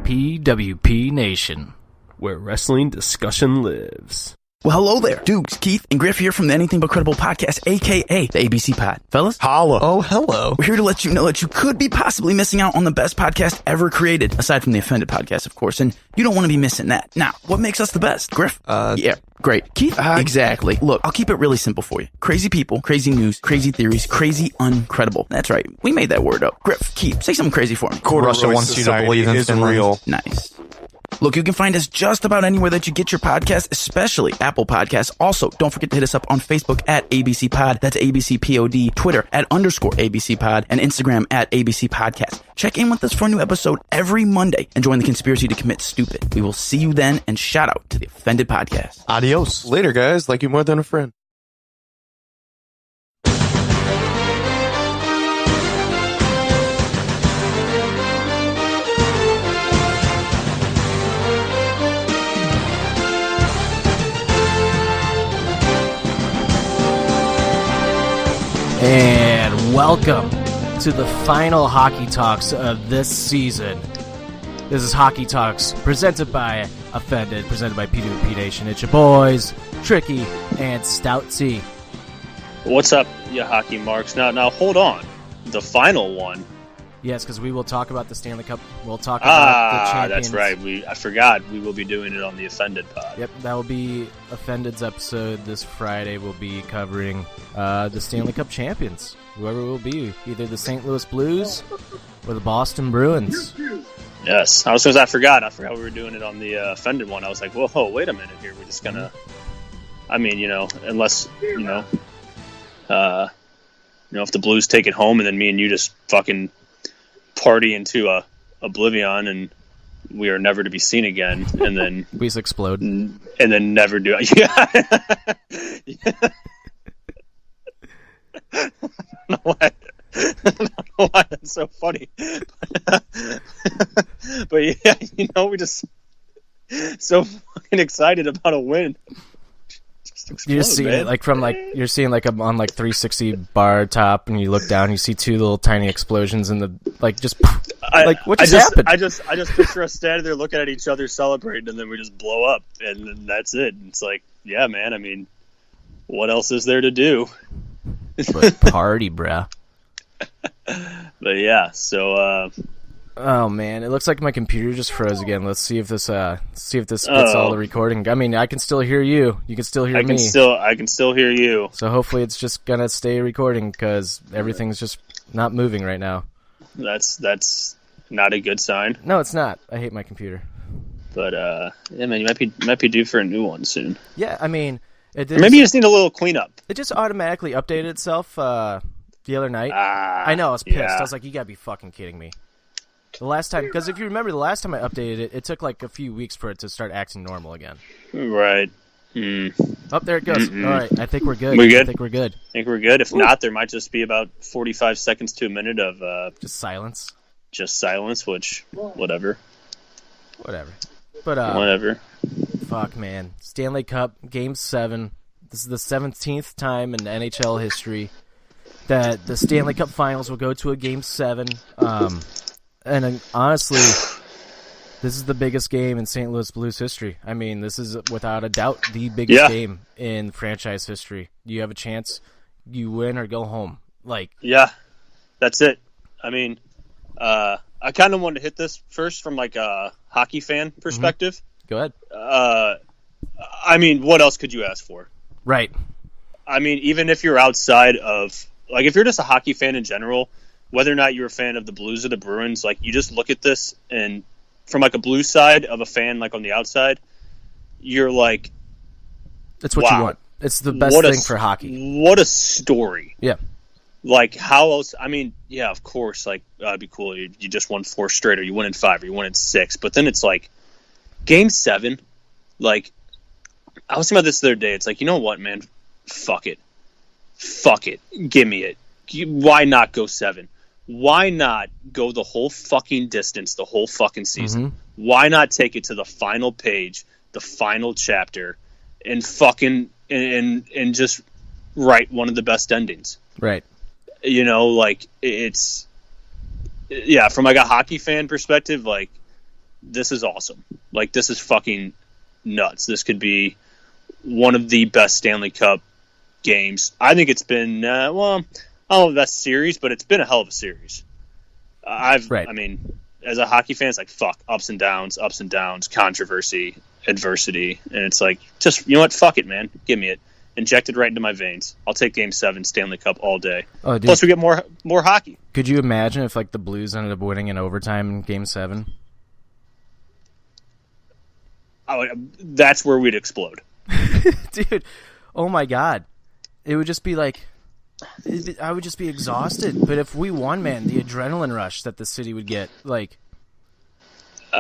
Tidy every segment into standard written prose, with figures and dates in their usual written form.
PWP Nation, where wrestling discussion lives. Well, hello there. Dukes, Keith, and Griff here from the Anything But Credible podcast, a.k.a. the ABC Pod. Fellas? Holla. Oh, hello. We're here to let you know that you could be possibly missing out on the best podcast ever created, aside from the Offended podcast, of course, and you don't want to be missing that. Now, what makes us the best? Griff? Yeah, great. Keith? Exactly. Look, I'll keep it really simple for you. Crazy people, crazy news, crazy theories, crazy uncredible. That's right. We made that word up. Griff, Keith, say something crazy for me. Russia wants you to believe in Finland. Real. Nice. Look, you can find us just about anywhere that you get your podcast, especially Apple Podcasts. Also, don't forget to hit us up on Facebook at ABC Pod. That's ABC POD. Twitter at _ABC Pod. And Instagram at ABC Podcast. Check in with us for a new episode every Monday and join the conspiracy to commit stupid. We will see you then, and shout out to the Offended Podcast. Adios. Later, guys. Like you more than a friend. and welcome to the final Hockey Talks of this season. This is Hockey Talks, presented by Offended, presented by PWP Nation. It's your boys, Tricky and Stoutsy. What's up, you hockey marks? Now, hold on. The final one. Yes, because we will talk about the Stanley Cup. We'll talk about the champions. That's right. I forgot. We will be doing it on the Offended pod. Yep, that will be Offended's episode this Friday. We'll be covering the Stanley Cup champions, whoever it will be, either the St. Louis Blues or the Boston Bruins. Yes, I forgot we were doing it on the Offended one. I was like, whoa, wait a minute here. We're just gonna. I mean, unless if the Blues take it home and then me and you just fucking party into oblivion and we are never to be seen again, and then we just explode and then never do it. Yeah. I don't know why that's so funny, but yeah, we just so fucking excited about a win. You just see it you're seeing I'm on 360 bar top, and you look down, you see two little tiny explosions in the what just happened? I just picture us standing there looking at each other celebrating, and then we just blow up, and then that's it. It's like, yeah, man. I mean, what else is there to do? But party, bruh. But yeah, so. Oh man, it looks like my computer just froze again. Let's see if this gets all the recording. I mean, I can still hear you. You can still hear me. I can still hear you. So hopefully it's just gonna stay recording, because everything's just not moving right now. That's not a good sign. No, it's not. I hate my computer. But yeah, man, you might be due for a new one soon. Yeah, I mean, maybe you just need a little cleanup. It just automatically updated itself the other night. I know, I was pissed. Yeah. I was like, you gotta be fucking kidding me. The last time, because if you remember, the last time I updated it, it took a few weeks for it to start acting normal again. Right. Oh, there it goes. All right, I think we're good. We good? I think we're good. If not, there might just be about 45 seconds to a minute of just silence. Just silence, which whatever. But whatever. Fuck, man. Stanley Cup Game 7. This is the 17th time in NHL history that the Stanley Cup Finals will go to a Game 7. And honestly, this is the biggest game in St. Louis Blues history. I mean, this is without a doubt the biggest game in franchise history. You have a chance, you win or go home. Yeah, that's it. I mean, I kind of wanted to hit this first from a hockey fan perspective. Go ahead. I mean, what else could you ask for? Right. I mean, even if you're outside of if you're just a hockey fan in general, whether or not you're a fan of the Blues or the Bruins, you just look at this, and from a Blues side of a fan, on the outside, you're like, it's what wow, you want. It's the best thing for hockey. What a story. Yeah. How else? I mean, yeah, of course, it'd be cool. You just won 4 straight, or you won in 5, or you won in 6. But then it's Game 7. I was thinking about this the other day. It's you know what, man? Fuck it. Give me it. Why not go 7? Why not go the whole fucking distance, the whole fucking season? Mm-hmm. Why not take it to the final page, the final chapter, and fucking and just write one of the best endings? Right. It's from a hockey fan perspective, this is awesome. Like, this is fucking nuts. This could be one of the best Stanley Cup games. I think it's been, I don't know the best series, but it's been a hell of a series. I mean, as a hockey fan, it's like, fuck, ups and downs, controversy, adversity. And it's like, just, you know what? Fuck it, man. Give me it. Inject it right into my veins. I'll take Game 7 Stanley Cup all day. Oh, dude. Plus, we get more hockey. Could you imagine if like the Blues ended up winning in overtime in Game 7? That's where we'd explode. Dude, oh my God. It would just be like, I would just be exhausted. But if we won, man, the adrenaline rush that the city would get, like...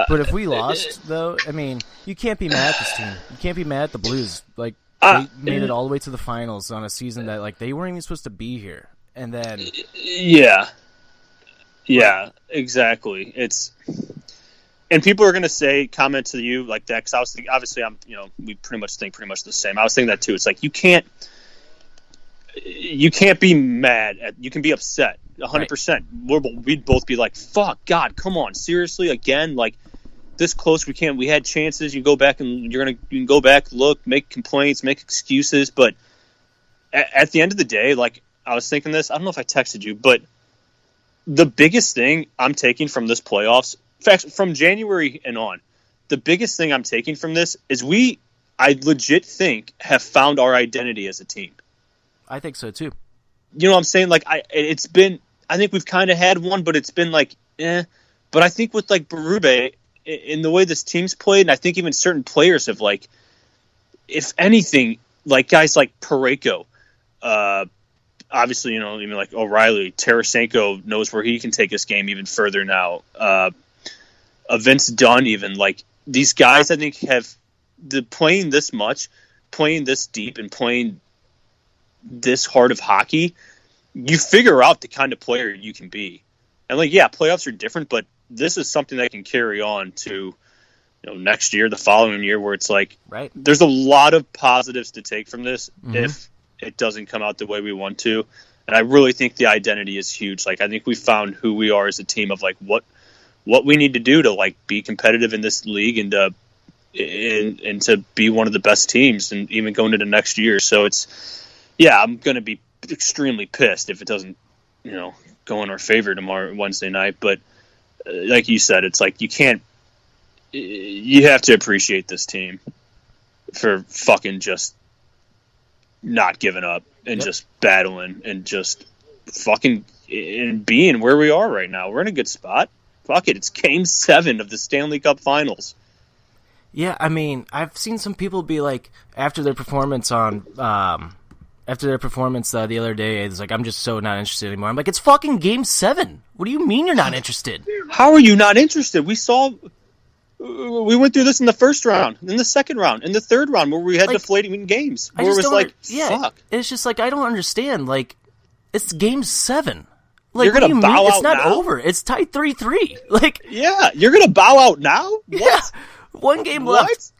But if we lost, though, I mean, you can't be mad at this team. You can't be mad at the Blues. Like, they made it all the way to the finals on a season that, like, they weren't even supposed to be here. And then... Yeah, exactly. It's... And people are going to comment to you like that, because I was thinking, obviously, we pretty much think the same. I was thinking that too. It's like, you can't be mad at, you can be upset 100%. Right. We'd both be like, fuck, God, come on, seriously, again, like, this close, we had chances. You go back and you can go back, look, make complaints, make excuses, but at the end of the day, like, I was thinking this, I don't know if I texted you, but the biggest thing I'm taking from this playoffs, in fact, from January and on, the biggest thing I'm taking from this is I legit think, have found our identity as a team. I think so too. You know what I'm saying? Like, I think we've kind of had one, but it's been like, But I think with like Berube, in the way this team's played, and I think even certain players have, like, if anything, like guys like Parayko, obviously, even like O'Reilly, Tarasenko knows where he can take this game even further now. Vince Dunn, even, like, these guys, I think, have playing this much, playing this deep, and playing this hard of hockey, you figure out the kind of player you can be. And, like, yeah, playoffs are different, but this is something that can carry on to, next year, the following year, where it's like, right, there's a lot of positives to take from this if it doesn't come out the way we want to. And I really think the identity is huge. Like, I think we found who we are as a team, of like what we need to do to, like, be competitive in this league and to be one of the best teams, and even going into next year. So I'm going to be extremely pissed if it doesn't, go in our favor tomorrow, Wednesday night. But like you said, it's like, you have to appreciate this team for fucking just not giving up and just battling and just fucking and being where we are right now. We're in a good spot. Fuck it. It's Game 7 of the Stanley Cup Finals. Yeah, I mean, I've seen some people be like, after their performance the other day, it's like, I'm just so not interested anymore. I'm like, it's fucking Game 7. What do you mean you're not interested? How are you not interested? We went through this in the first round, in the second round, in the third round, where we had deflating games. Where it was like, fuck. It's just like, I don't understand. Like, it's Game 7. Like, you're gonna bow out. It's not now? over. It's tied 3-3. Like, yeah, you're gonna bow out now? What? Yeah, one game left.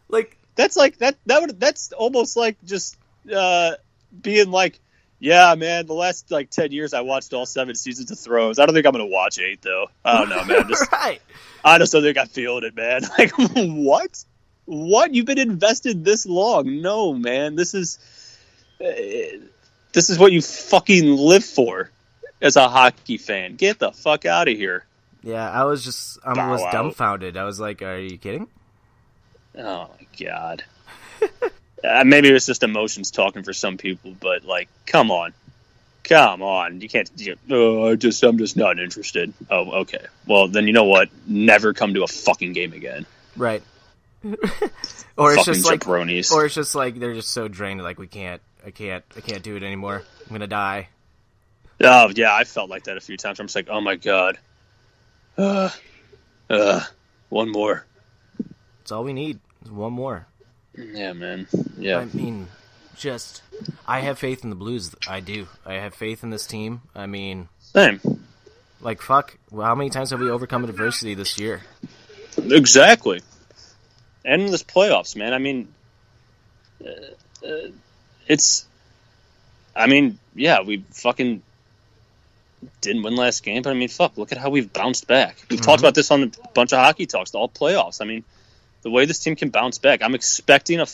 Like, that's like that's almost like just being like, yeah, man, the last 10 years I watched all 7 seasons of Thrones. I don't think I'm gonna watch 8 though. I don't know, man. Right. I just don't think I feel it, man. Like, what? What? You've been invested this long? No, man. This is what you fucking live for as a hockey fan. Get the fuck out of here. Yeah, I was dumbfounded. I was like, are you kidding? Oh, my God. Maybe it was just emotions talking for some people, but, like, come on. You can't. I'm just not interested. Oh, okay. Well, then you know what? Never come to a fucking game again. Right. Or it's fucking just like jabronis. Or it's just like they're just so drained. Like, I can't do it anymore. I'm gonna die. Oh yeah, I felt like that a few times. I'm just like, oh my God. One more. That's all we need. Is one more. Yeah, man. Yeah. I mean, I have faith in the Blues. I do. I have faith in this team. I mean, same. Like, fuck. Well, how many times have we overcome adversity this year? Exactly. And in this playoffs, man. I mean, we fucking. didn't win last game, but I mean, fuck, look at how we've bounced back. We've talked about this on a bunch of hockey talks, all playoffs. I mean, the way this team can bounce back, I'm expecting a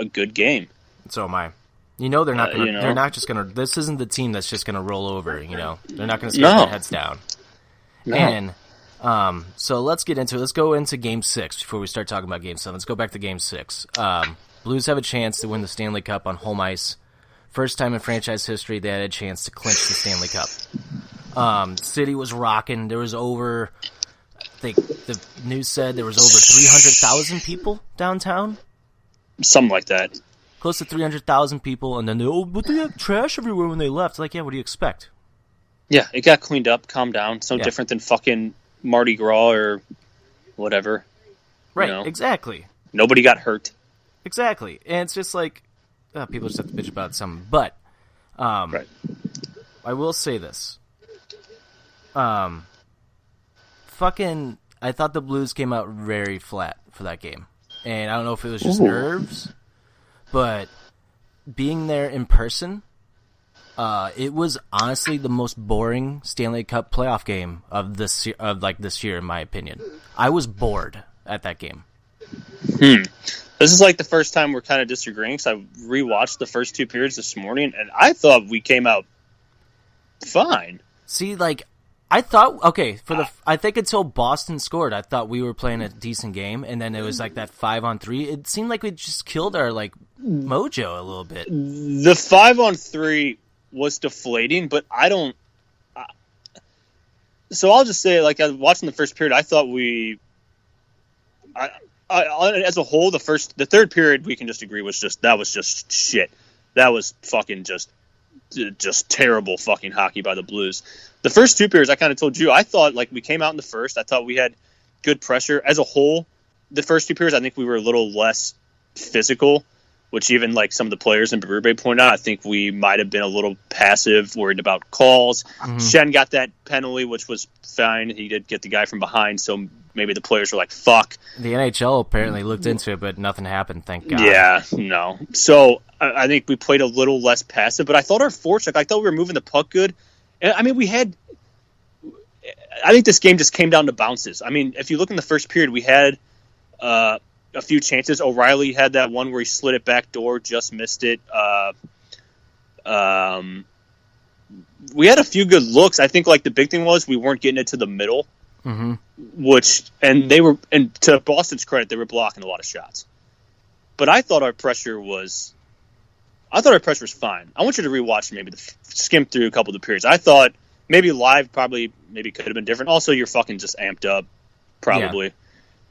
good game. So am I. They're not going to. They're not just going to. This isn't the team that's just going to roll over. They're not going to scare their heads down. No. And so let's get into it. Let's go into Game 6 before we start talking about Game 7. Let's go back to Game 6. Blues have a chance to win the Stanley Cup on home ice. First time in franchise history they had a chance to clinch the Stanley Cup. City was rocking. There was over, I think the news said there was over 300,000 people downtown. Something like that. Close to 300,000 people, and then but they had trash everywhere when they left. Like, yeah, what do you expect? Yeah, it got cleaned up, calmed down. It's no different than fucking Mardi Gras or whatever. Right, exactly. Nobody got hurt. Exactly. And it's just like, people just have to bitch about something. But, right. I will say this. I thought the Blues came out very flat for that game. And I don't know if it was just nerves, but being there in person, it was honestly the most boring Stanley Cup playoff game of this year, in my opinion. I was bored at that game. This is like the first time we're kind of disagreeing, because I rewatched the first two periods this morning, and I thought we came out fine. See, like, I thought, I think until Boston scored, I thought we were playing a decent game, and then it was like that 5-on-3. It seemed like we just killed our, like, mojo a little bit. The 5-on-3 was deflating, but I don't... so I'll just say, like, watching the first period, I thought as a whole, the third period, we can just agree was just shit. That was fucking just terrible fucking hockey by the Blues. The first two periods, I kind of told you, I thought, like, we came out in the first. I thought we had good pressure. As a whole, the first two periods, I think we were a little less physical, which even, like, some of the players in Berube pointed out, I think we might have been a little passive, worried about calls. Mm-hmm. Shen got that penalty, which was fine. He did get the guy from behind, so maybe the players were like, fuck. The NHL apparently looked into it, but nothing happened, thank God. Yeah, no. So I think we played a little less passive, but I thought our forecheck, I thought we were moving the puck good. And, I mean, I think this game just came down to bounces. I mean, if you look in the first period, we had a few chances. O'Reilly had that one where he slid it back door, just missed it. We had a few good looks. I think, like, the big thing was we weren't getting it to the middle. Mm-hmm. And to Boston's credit, they were blocking a lot of shots. But I thought our pressure was fine. I want you to rewatch and maybe skim through a couple of the periods. I thought maybe live maybe could have been different. Also, you're fucking just amped up, probably. Yeah.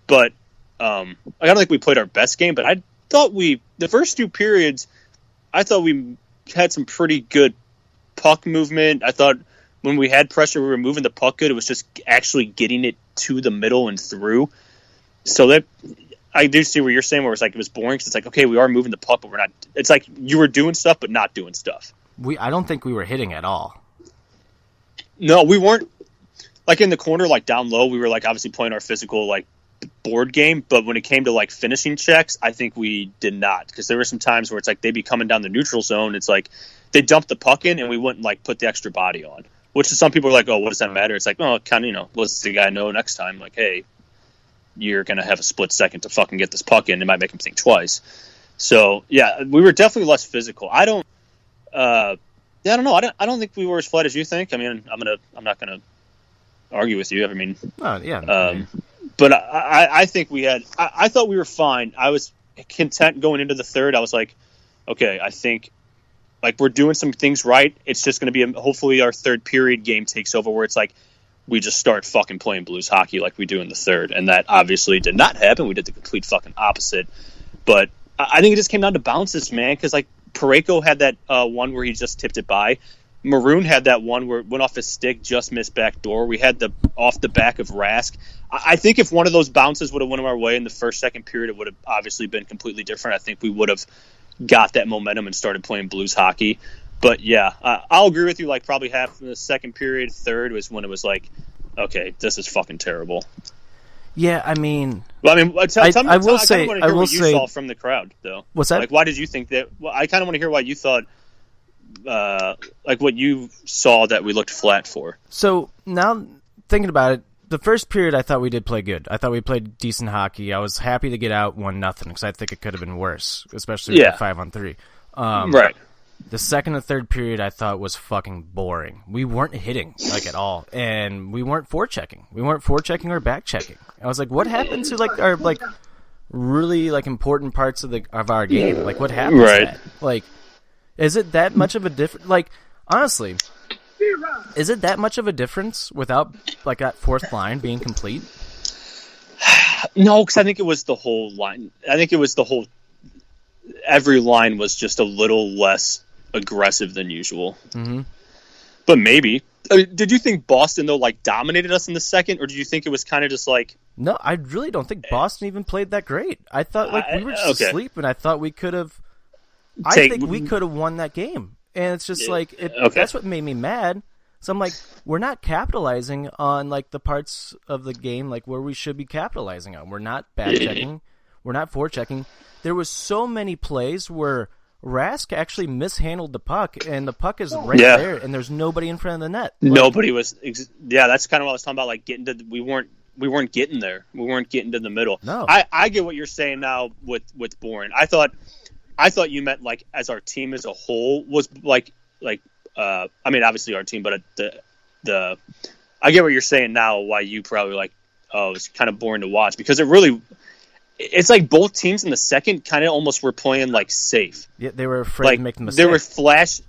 But I don't think we played our best game. But I thought the first two periods, I thought we had some pretty good puck movement. I thought when we had pressure, we were moving the puck good. It was just actually getting it to the middle and through. So that I do see what you're saying, where it's like it was boring because it's like, okay, we are moving the puck, but we're not. It's like you were doing stuff, but not doing stuff. I don't think we were hitting at all. No, we weren't. Like in the corner, like down low, we were like obviously playing our physical like board game. But when it came to like finishing checks, I think we did not, because there were some times where it's like they'd be coming down the neutral zone. It's like they dumped the puck in, and we wouldn't like put the extra body on. Which is some people are like, oh, what does that matter? It's like, oh, kind of, let's the guy know next time, like, hey, you're going to have a split second to fucking get this puck in. It might make him think twice. So, yeah, we were definitely less physical. I don't know. I don't think we were as flat as you think. I mean, I'm not going to argue with you. I mean, but I think I thought we were fine. I was content going into the third. I was like, okay, I think, like, we're doing some things right. It's just going to be hopefully our third period game takes over where it's like we just start fucking playing Blues hockey like we do in the third. And that obviously did not happen. We did the complete fucking opposite. But I think it just came down to bounces, man, because, like, Parayko had that one where he just tipped it by. Maroon had that one where it went off his stick, just missed back door. We had the off the back of Rask. I think if one of those bounces would have went our way in the first, second period, it would have obviously been completely different. I think we would have got that momentum and started playing Blues hockey. But yeah, I'll agree with you. Like, probably half of the second period, third was when it was like, okay, this is fucking terrible. Yeah, I mean, well, I mean, I will say, what you saw from the crowd, though. What's that? Like, why did you think that? Well, I kind of want to hear why you thought what you saw that we looked flat for. So now thinking about it, the first period I thought we did play good. I thought we played decent hockey. I was happy to get out 1-0 because I think it could have been worse, especially with the 5-on-3. Right. The second and third period I thought was fucking boring. We weren't hitting at all, and we weren't forechecking. We weren't forechecking or backchecking. I was like, what happened to our really important parts of our game? Like, what happened to that? Like, is it that much of a difference? Like, honestly, is it that much of a difference without that fourth line being complete? No, because I think it was the whole line. I think it was every line was just a little less aggressive than usual. Mm-hmm. But maybe. Did you think Boston, though, dominated us in the second, or did you think it was kind of just No, I really don't think Boston even played that great. I thought we were just asleep, and I thought we could have. I think we could have won that game, and it's just that's what made me mad. So I'm like, we're not capitalizing on the parts of the game where we should be capitalizing on. We're not back checking, we're not forechecking. There was so many plays where Rask actually mishandled the puck, and the puck is right there, and there's nobody in front of the net. Nobody was. That's kind of what I was talking about. Getting to we weren't getting there. We weren't getting to the middle. No, I get what you're saying now with boring. I thought you meant as our team as a whole was I mean, obviously our team, but the I get what you're saying now. Why you probably it's kind of boring to watch because it's both teams in the second kind of almost were playing safe. Yeah, they were afraid to make the mistake.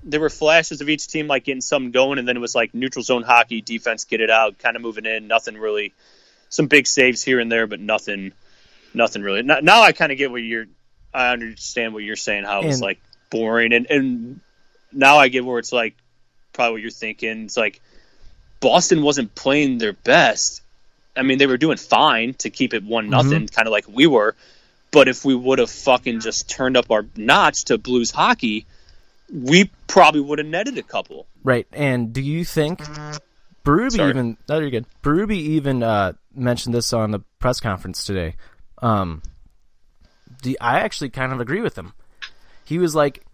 There were flashes of each team getting something going, and then it was neutral zone hockey, defense, get it out, kind of moving in, nothing really. Some big saves here and there, but nothing really. Now I kind of get I understand what you're saying. How it was boring, and now I get where it's probably what you're thinking. It's Boston wasn't playing their best. I mean, they were doing fine to keep it 1-0, kind of like we were. But if we would have fucking just turned up our notch to Blues hockey, we probably would have netted a couple. Right. And do you think Berube even mentioned this on the press conference today? I actually kind of agree with him. He was like,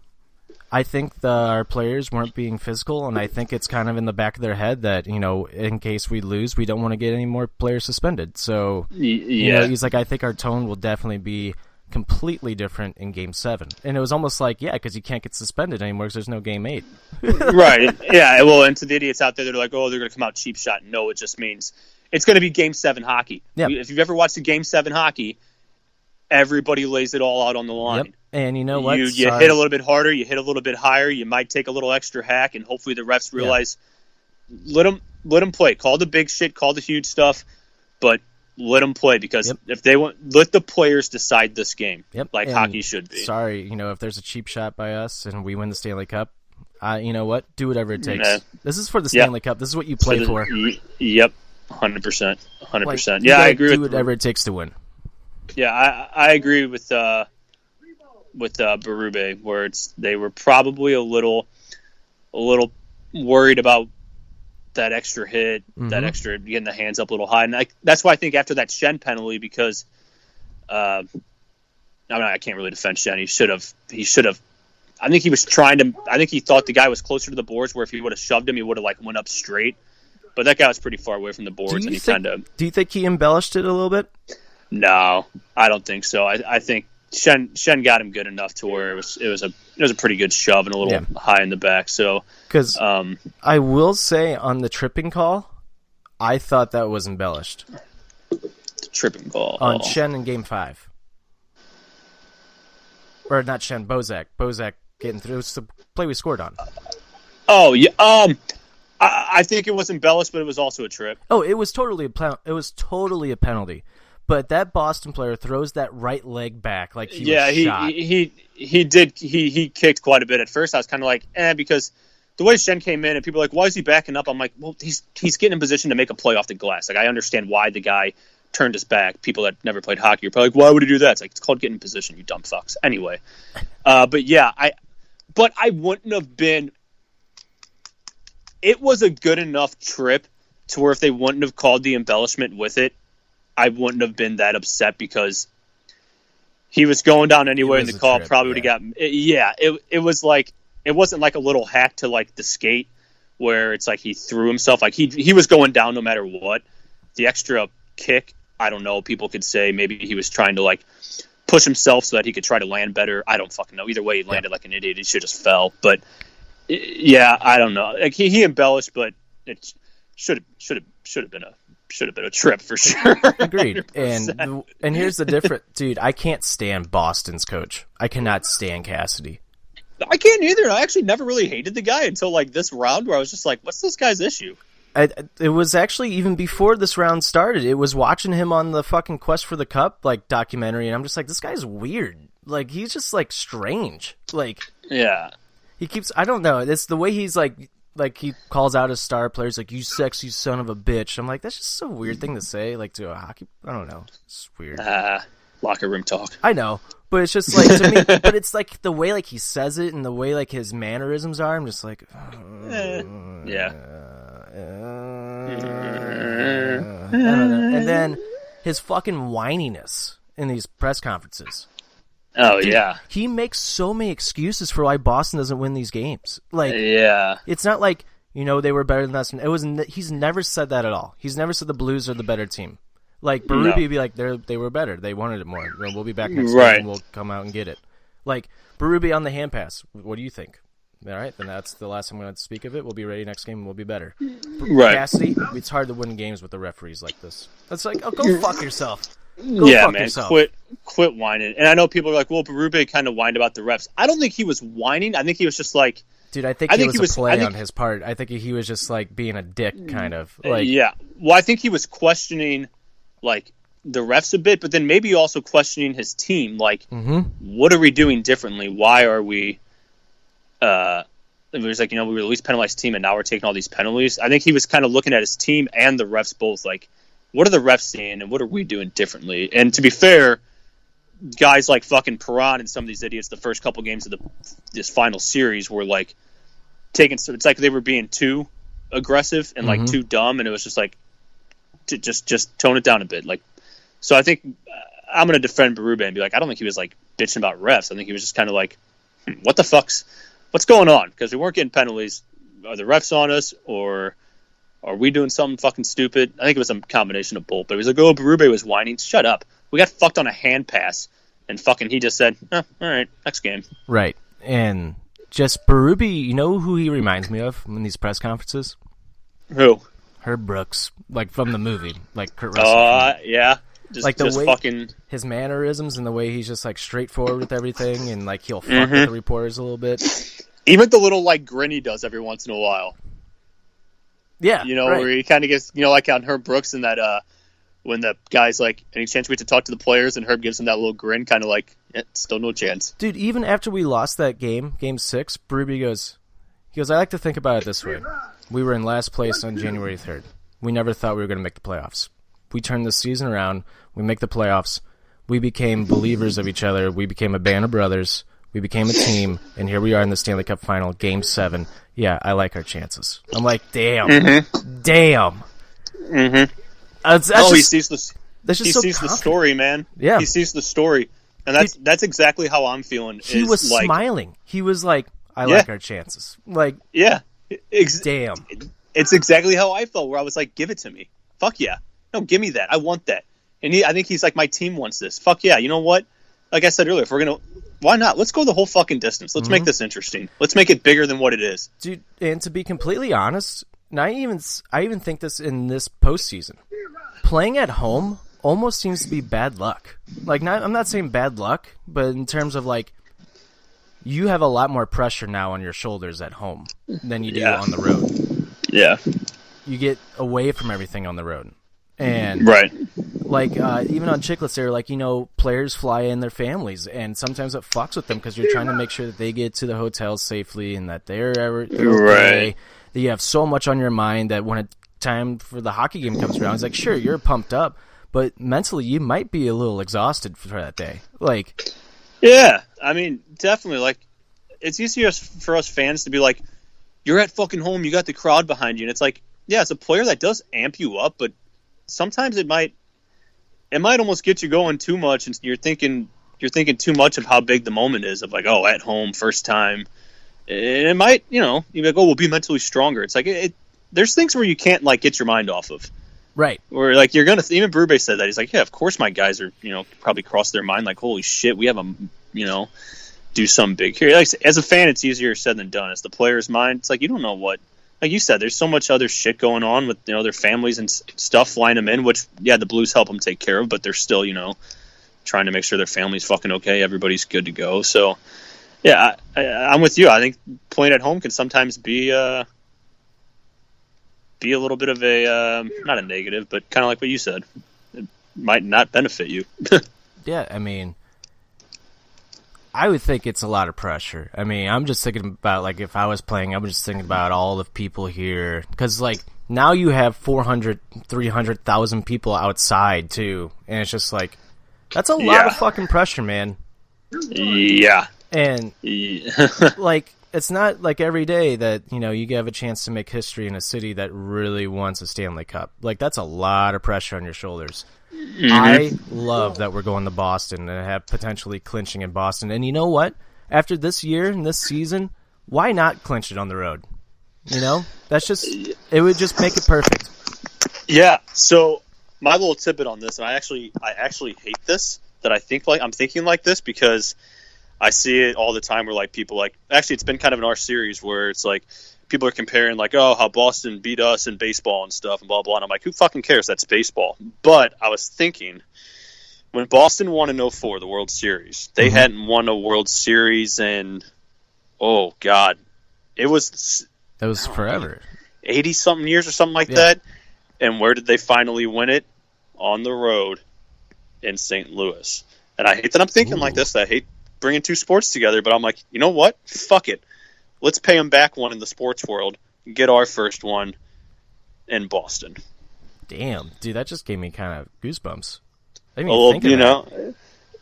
I think our players weren't being physical, and I think it's kind of in the back of their head that, in case we lose, we don't want to get any more players suspended. So, he's like, I think our tone will definitely be completely different in Game 7. And it was almost because you can't get suspended anymore because there's no Game 8. Right. Yeah, well, and to the idiots out there, they're like, oh, they're going to come out cheap shot. No, it just means it's going to be Game 7 hockey. Yep. If you've ever watched a Game 7 hockey, everybody lays it all out on the line. Yep. And you know what? You hit a little bit harder, you hit a little bit higher, you might take a little extra hack, and hopefully the refs realize let them play. Call the big shit, call the huge stuff, but let them play because if they want, let the players decide this game like hockey should be. Sorry, if there's a cheap shot by us and we win the Stanley Cup, you know what? Do whatever it takes. This is for the Stanley Cup. This is what you play for. Yep, 100%. 100%. Yeah, I agree. Do whatever it takes to win. Yeah, I agree with Berube, where they were probably a little worried about that extra hit, that extra getting the hands up a little high, and that's why I think after that Shen penalty, because I can't really defend Shen. He should have. I think he was trying to. I think he thought the guy was closer to the boards, where if he would have shoved him, he would have went up straight. But that guy was pretty far away from the boards, and he kind of. Do you think he embellished it a little bit? No, I don't think so. I think Shen got him good enough to where it was a pretty good shove and a little high in the back. So because I will say on the tripping call, I thought that was embellished. Tripping call on Shen in Game 5, or not Shen, Bozak getting through. It was the play we scored on. Oh yeah. I think it was embellished, but it was also a trip. Oh, it was totally a penalty. But that Boston player throws that right leg back like he was shot. he did. He kicked quite a bit at first. I was kind of like, because the way Shen came in and people are like, why is he backing up? I'm like, well, he's getting in position to make a play off the glass. I understand why the guy turned his back. People that never played hockey are probably like, why would he do that? It's called getting in position, you dumb fucks. Anyway, but I wouldn't have been. It was a good enough trip to where if they wouldn't have called the embellishment with it, I wouldn't have been that upset because he was going down anyway, and the call probably would have got. It it wasn't like a little hack to like the skate where it's like he threw himself. Like he was going down no matter what. The extra kick, I don't know. People could say maybe he was trying to like push himself so that he could try to land better. I don't fucking know. Either way, he landed like an idiot. He should have just fell. But yeah, I don't know. Like he embellished, but it should have been a trip for sure. Agreed. And here's the difference, dude. I can't stand Boston's coach. I cannot stand Cassidy. I can't either. I actually never really hated the guy until like this round where I was just like, what's this guy's issue? It was actually even before this round started. It was watching him on the fucking Quest for the Cup like documentary, and I'm just like, this guy's weird. Like he's just like strange. Like yeah, he keeps. I don't know. It's the way he's like he calls out his star players like, you sexy son of a bitch. I'm like, that's just a weird thing to say like to a hockey. I don't know. It's weird. Locker room talk. I know. But it's just like to me. But it's like the way like he says it and the way like his mannerisms are. I'm just like, yeah. I don't know. And then his fucking whininess in these press conferences. Oh, Dude, yeah. He makes so many excuses for why Boston doesn't win these games. Like, yeah. It's not like, they were better than us. He's never said that at all. He's never said the Blues are the better team. Like, Berube would be like, they were better. They wanted it more. We'll be back next time and we'll come out and get it. Like, Berube on the hand pass. What do you think? All right, then that's the last time I'm going to speak of it. We'll be ready next game and we'll be better. Right. Cassidy, it's hard to win games with the referees like this. It's like, go fuck yourself. Go fuck yourself. Quit whining. And I know people are like, well, Berube kind of whined about the refs. I don't think he was whining. I think he was just like... Dude, I think he was a play on his part. I think he was just like being a dick, kind of. Like, yeah. Well, I think he was questioning like the refs a bit, but then maybe also questioning his team. Like, what are we doing differently? Why are we? It was like, we were the least penalized team, and now we're taking all these penalties. I think he was kind of looking at his team and the refs both. Like, what are the refs seeing, and what are we doing differently? And to be fair, guys like fucking Perron and some of these idiots, the first couple games of this final series were like taking. So it's like they were being too aggressive and like too dumb, and it was just like to just tone it down a bit. Like, so I think I'm gonna defend Berube and be like, I don't think he was like bitching about refs. I think he was just kind of like, what's going on? Because we weren't getting penalties. Are the refs on us, or are we doing something fucking stupid? I think it was a combination of both. But he was like, oh, Berube was whining. Shut up. We got fucked on a hand pass, and fucking he just said, all right, next game. Right. And just Berube, you know who he reminds me of in these press conferences? Who? Herb Brooks, like from the movie, like Kurt Russell. Yeah. Like the way his mannerisms and the way he's just like straightforward with everything, and like he'll fuck with the reporters a little bit. Even the little like grin he does every once in a while. Yeah, right. Where he kind of gets, like on Herb Brooks and that when the guy's like, any chance we get to talk to the players, and Herb gives him that little grin, kind of like, still no chance. Dude, even after we lost that game 6, Berube goes, I like to think about it this way. We were in last place on January 3rd. We never thought we were going to make the playoffs. We turned the season around. We make the playoffs. We became believers of each other. We became a band of brothers. We became a team, and here we are in the Stanley Cup Final, Game 7. Yeah, I like our chances. I'm like, damn. Damn. He sees the the story, man. Yeah. He sees the story. And that's exactly how I'm feeling. He was like, smiling. He was like, I like our chances. Like, yeah. Damn. It's exactly how I felt, where I was like, give it to me. Fuck yeah. No, give me that. I want that. And I think he's like, my team wants this. Fuck yeah. You know what? Like I said earlier, if we're going to, why not? Let's go the whole fucking distance. Let's make this interesting. Let's make it bigger than what it is. Dude, and to be completely honest, and I even think this in this postseason, playing at home almost seems to be bad luck. Like, I'm not saying bad luck, but in terms of like, you have a lot more pressure now on your shoulders at home than you do on the road. Yeah. You get away from everything on the road. And right. Like, even on Chicklets, they're like, players fly in their families, and sometimes it fucks with them because you're trying to make sure that they get to the hotels safely and that they're okay. That you have so much on your mind that when it's time for the hockey game comes around, it's like, sure, you're pumped up, but mentally you might be a little exhausted for that day. Like, yeah, I mean, definitely. Like, it's easier for us fans to be like, you're at fucking home, you got the crowd behind you, and it's like, yeah, it's a player that does amp you up, but sometimes it might almost get you going too much, and you're thinking too much of how big the moment is, of like, oh, at home, first time, And it might, you'd be like, oh, we'll be mentally stronger. It's like, there's things where you can't, like, get your mind off of. Right. Where, like, you're going to, even Berube said that. He's like, yeah, of course my guys are, probably cross their mind, like, holy shit, we have do something big here. Like, as a fan, it's easier said than done. As the player's mind, it's like, you don't know what, like you said, there's so much other shit going on with, their families and stuff flying them in, which, yeah, the Blues help them take care of, but they're still, trying to make sure their family's fucking okay. Everybody's good to go. So, yeah, I'm with you. I think playing at home can sometimes be a little bit of a not a negative, but kind of like what you said. It might not benefit you. Yeah, I mean, I would think it's a lot of pressure. I mean, I'm just thinking about, like, if I was playing, I'm just thinking about all the people here. Because, like, now you have 400, 300,000 people outside, too. And it's just like, that's a lot of fucking pressure, man. Yeah. And, like, it's not like every day that, you have a chance to make history in a city that really wants a Stanley Cup. Like, that's a lot of pressure on your shoulders. Mm-hmm. I love that we're going to Boston and have potentially clinching in Boston. And you know what? After this year and this season, why not clinch it on the road? That's just, it would just make it perfect. Yeah. So my little tidbit on this, and I actually hate this, that I'm thinking like this, because I see it all the time where, like, people, like, actually it's been kind of in our series where it's like people are comparing, like, oh, how Boston beat us in baseball and stuff and blah, blah. And I'm like, who fucking cares? That's baseball. But I was thinking, when Boston won in 2004, the World Series, they hadn't won a World Series in, oh, God. It was forever. 80-something years or something like that. And where did they finally win it? On the road in St. Louis. And I hate that I'm thinking like this. I hate bringing two sports together, but I'm like, you know what? Fuck it. Let's pay them back one in the sports world. Get our first one in Boston. Damn, dude, that just gave me kind of goosebumps. I didn't even think of that.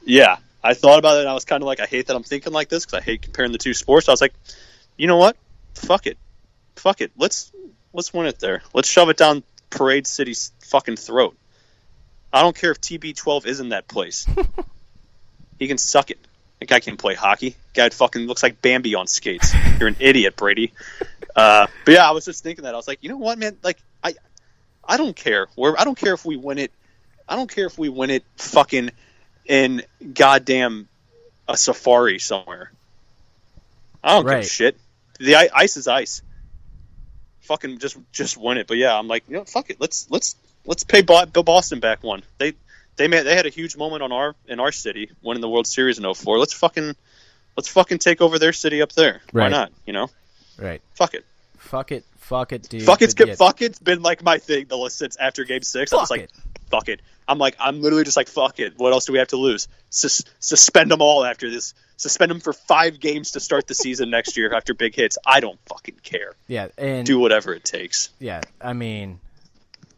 Yeah. I thought about it, and I was kind of like, I hate that I'm thinking like this because I hate comparing the two sports. I was like, you know what? Fuck it. Let's win it there. Let's shove it down Parade City's fucking throat. I don't care if TB12 is in that place. He can suck it. That guy can't play hockey. Guy fucking looks like Bambi on skates. You're an idiot, Brady. But yeah, I was just thinking that. I was like, you know what, man? Like, I don't care. I don't care if we win it. I don't care if we win it fucking in goddamn a safari somewhere. I don't give a shit. The ice is ice. Fucking just win it. But yeah, I'm like, fuck it. Let's pay Boston back one. They had a huge moment in our city winning the World Series in 2004. Let's fucking take over their city up there. Why not? Right. Fuck it, dude. Fuck it's been like my thing since after Game 6. I was like, fuck it. I'm literally just like, fuck it. What else do we have to lose? Suspend them all after this. Suspend them for 5 games to start the season next year after big hits. I don't fucking care. Yeah, and do whatever it takes. Yeah, I mean,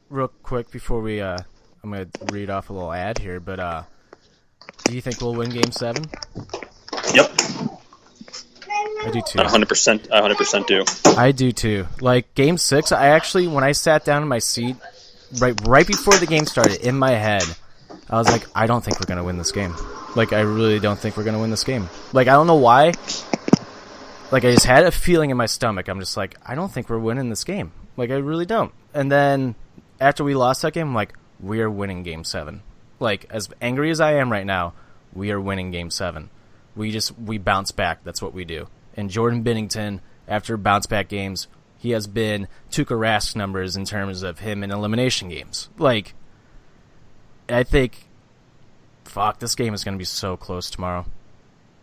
real quick before we, I'm gonna read off a little ad here, but do you think we'll win Game 7? Yep. I do too. 100%. I 100% do. I do too. Like Game 6, I actually, when I sat down in my seat, right before the game started, in my head, I was like, I don't think we're gonna win this game. Like, I really don't think we're gonna win this game. Like, I don't know why. Like, I just had a feeling in my stomach. I'm just like, I don't think we're winning this game. Like, I really don't. And then after we lost that game, I'm like, we are winning Game 7. Like, as angry as I am right now, we are winning Game 7. We bounce back. That's what we do. And Jordan Binnington, after bounce-back games, he has been Tuukka Rask numbers in terms of him in elimination games. Like, I think, this game is going to be so close tomorrow.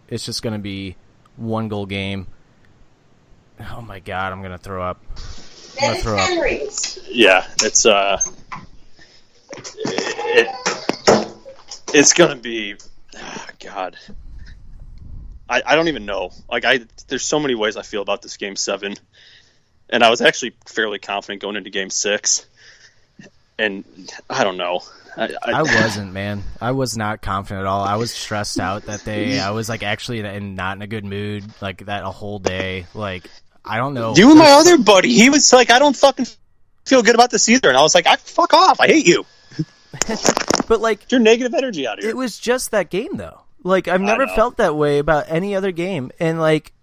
It's just going to be 1-goal game. Oh, my God, I'm going to throw up. Yeah, it's going to be, God. I don't even know. Like, there's so many ways I feel about this Game 7. And I was actually fairly confident going into Game 6. And I don't know. I wasn't, man. I was not confident at all. I was stressed out that day. I was, like, actually not in a good mood, like, that a whole day. Like, I don't know. You and my other buddy, he was like, I don't fucking feel good about this either. And I was like, fuck off. I hate you. But, like, get your negative energy out of here. It was just that game, though. Like, I've never felt that way about any other game. And, like,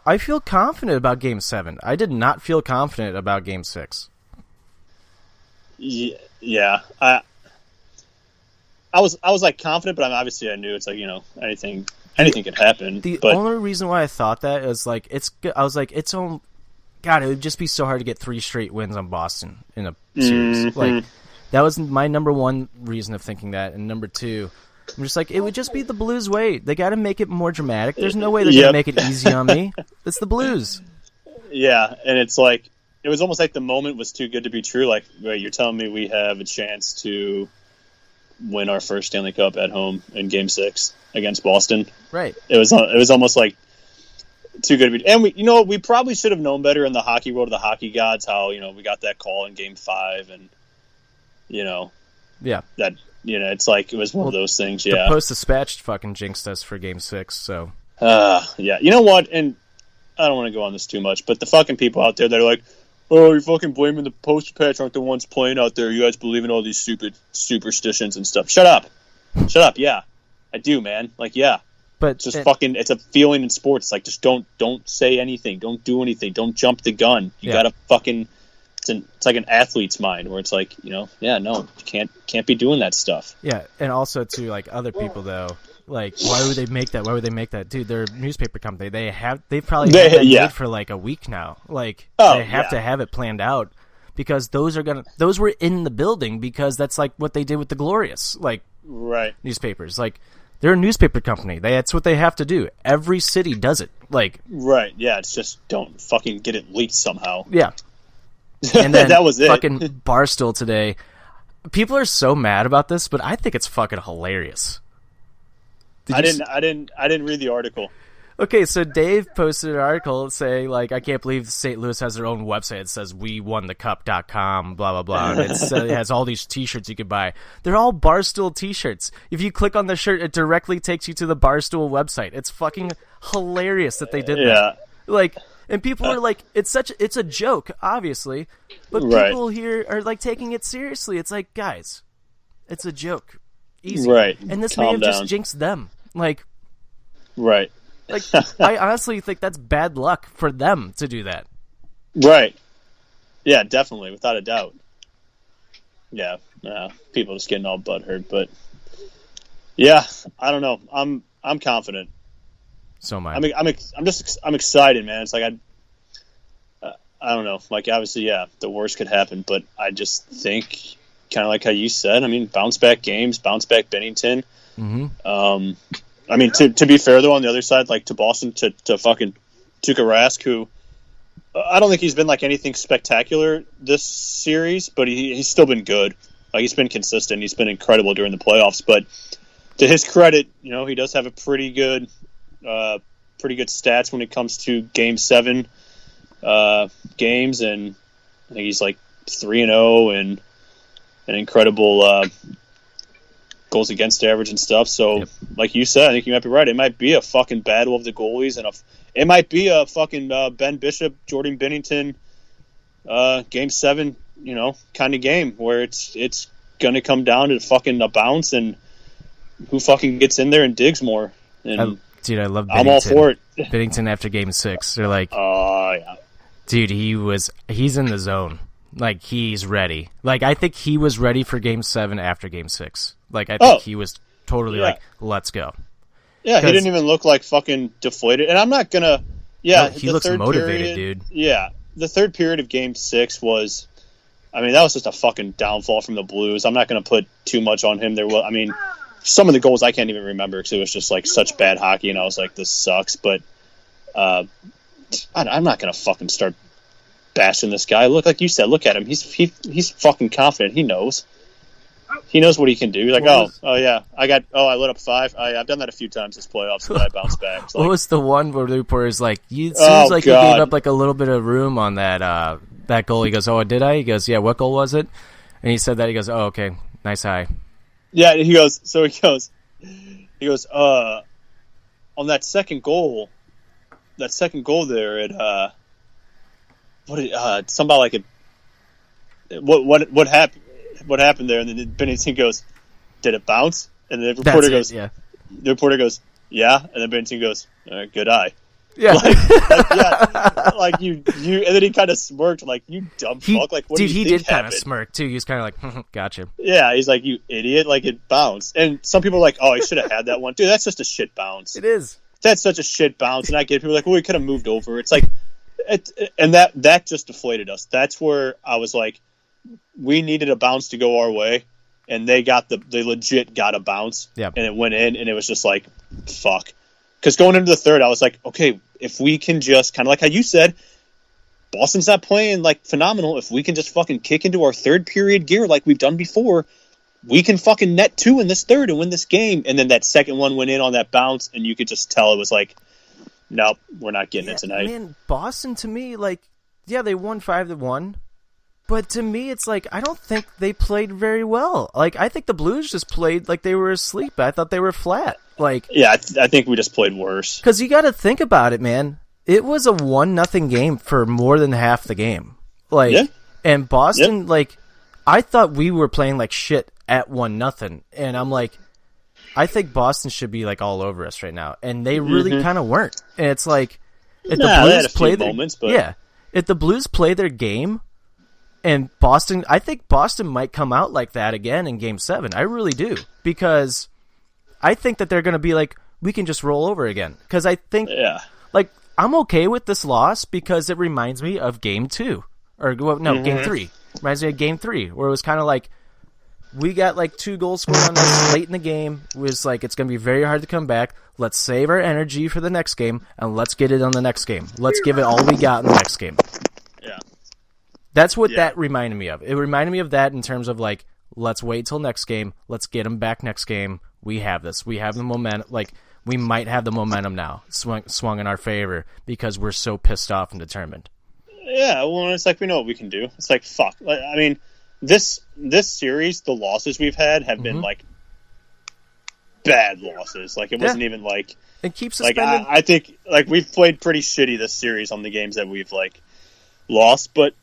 I feel confident about Game 7. I did not feel confident about Game 6. Yeah. I was like confident, but obviously I knew it's like, anything could happen. The only reason why I thought that is like God, it would just be so hard to get 3 straight wins on Boston in a series. Mm-hmm. Like that was my number one reason of thinking that, and number two, I'm just like, it would just be the Blues way. They got to make it more dramatic. There's no way they're gonna make it easy on me. It's the Blues. Yeah, and it's like it was almost like the moment was too good to be true. Like, wait, you're telling me we have a chance to win our first Stanley Cup at home in Game 6 against Boston? Right. It was almost like too good to be. And we probably should have known better in the hockey world of the hockey gods how we got that call in Game 5 and yeah, that it's like it was one of those things. Yeah, the Post-Dispatch fucking jinxed us for Game 6. So yeah, you know what? And I don't want to go on this too much, but the fucking people out there that are like, oh, you're fucking blaming the Post-Dispatch, aren't the ones playing out there. You guys believe in all these stupid superstitions and stuff. Shut up. Yeah, I do, man. Like, yeah. But it's just it's a feeling in sports. It's like, just don't say anything. Don't do anything. Don't jump the gun. You gotta fucking, it's like an athlete's mind where it's like, no, you can't be doing that stuff. Yeah. And also to like other people though, like, why would they make that? Why would they make that? Dude, they're a newspaper company. They've probably had that made for like a week now. Like, they have to have it planned out because those were in the building because that's like what they did with the Glorious, like, right, newspapers. Like, they're a newspaper company. That's what they have to do. Every city does it. Like, right, yeah. It's just don't fucking get it leaked somehow. Yeah. And then that was it. Fucking Barstool today. People are so mad about this, but I think it's fucking hilarious. I didn't read the article. Okay, so Dave posted an article saying, like, I can't believe St. Louis has their own website. It says wewonthecup.com, blah, blah, blah. And it has all these T-shirts you could buy. They're all Barstool T-shirts. If you click on the shirt, it directly takes you to the Barstool website. It's fucking hilarious that they did that. Like, and people are like, it's a joke, obviously, but people here are, like, taking it seriously. It's like, guys, it's a joke. Easy. Right. And this may have just jinxed them. Like, right. Like, I honestly think that's bad luck for them to do that. Right. Yeah, definitely, without a doubt. Yeah, people just getting all butthurt, but yeah, I don't know. I'm confident. So am I. I'm excited, man. It's like I don't know. Like, obviously, yeah, the worst could happen, but I just think, kind of like how you said, I mean, bounce back games, bounce back Bennington. Mm-hmm. I mean, to be fair, though, on the other side, like to Boston, to fucking Tuukka Rask, who I don't think he's been like anything spectacular this series, but he's still been good. Like, he's been consistent. He's been incredible during the playoffs. But to his credit, he does have a pretty good stats when it comes to Game 7 games, and I think he's like 3-0 and an incredible goals against average and stuff. So, like you said, I think you might be right. It might be a fucking battle of the goalies, and it might be a fucking Ben Bishop, Jordan Binnington, Game 7, kind of game where it's gonna come down to fucking a bounce and who fucking gets in there and digs more. And dude, I love Binnington. I'm all for it. Binnington after Game 6, they're like, oh yeah, dude, he's in the zone. Like, he's ready. Like, I think he was ready for Game 7 after Game 6. Like, I think he was totally like, let's go. Yeah, he didn't even look like fucking deflated. And I'm not gonna. Yeah, no, he looks motivated, dude. Yeah, the third period of Game 6 was. I mean, that was just a fucking downfall from the Blues. I'm not gonna put too much on him. I mean, some of the goals I can't even remember because it was just like such bad hockey, and I was like, this sucks. But I'm not gonna fucking start bashing this guy. Look, like you said, look at him. He's fucking confident. He knows what he can do. Like, I lit up 5. I've done that a few times this playoffs, and I bounced back. Like, what was the one where the reporter's like, it seems like you gave up like a little bit of room on that goal. He goes, oh, did I? He goes, yeah, what goal was it? And he said that. He goes, oh, okay, nice high. Yeah, he goes, on that second goal there at somebody like it. What happened there? And then Bennington goes, "Did it bounce?" And the reporter goes, "Yeah." The reporter goes, "Yeah," and then Bennington goes, "Good eye." Yeah. Like you, and then he kind of smirked, like, you dumb fuck. Like, what do you he think did kind of happened? smirk too. He was kind of like, gotcha. Yeah, he's like, you idiot. Like, it bounced. And some people are like, oh, he should have had that one. Dude, that's just a shit bounce. It is. That's such a shit bounce. And I get people like, well, we could have moved over. It's like, and that just deflated us. That's where I was like, we needed a bounce to go our way. And they legit got a bounce. Yep. And it went in, and it was just like, fuck. Because going into the third, I was like, okay, if we can just, kind of like how you said, Boston's not playing, like, phenomenal. If we can just fucking kick into our third period gear like we've done before, we can fucking net 2 in this third and win this game. And then that second one went in on that bounce, and you could just tell it was like, nope, we're not getting it tonight. Man, Boston, to me, like, yeah, they won 5-1. But to me, it's like, I don't think they played very well. Like, I think the Blues just played like they were asleep. I thought they were flat. Like, yeah, I think we just played worse. Because you got to think about it, man. It was a 1-0 game for more than half the game. Like, yeah. And Boston, like, I thought we were playing like shit at 1-0, and I'm like, I think Boston should be like all over us right now, and they really kind of weren't. And it's like, if the Blues play their moments, but if the Blues play their game. And Boston, I think Boston might come out like that again in Game 7. I really do. Because I think that they're going to be like, we can just roll over again. Because I think, like, I'm okay with this loss because it reminds me of Game 2. Or, well, no, Game 3. Reminds me of Game 3, where it was kind of like, we got like 2 goals scored on us late in the game. It was like, it's going to be very hard to come back. Let's save our energy for the next game, and let's get it on the next game. Let's give it all we got in the next game. Yeah. That's what that reminded me of. It reminded me of that in terms of, like, let's wait till next game. Let's get them back next game. We have this. We have the momentum. Like, we might have the momentum now swung in our favor because we're so pissed off and determined. Yeah, well, it's like we know what we can do. It's like, fuck. I mean, this series, the losses we've had have been, like, bad losses. Like, it wasn't even, like... It keeps like, suspended. I think, like, we've played pretty shitty this series on the games that we've, like, lost, but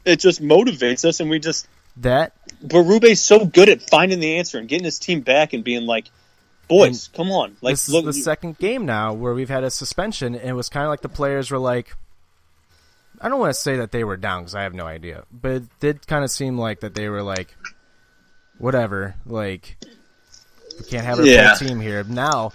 it just motivates us, and we just... Berube's so good at finding the answer and getting his team back and being like, boys, come on. Like, this is the second game now where we've had a suspension, and it was kind of like the players were like... I don't want to say that they were down, because I have no idea, but it did kind of seem like that they were like, whatever, like, we can't have our full team here. Now,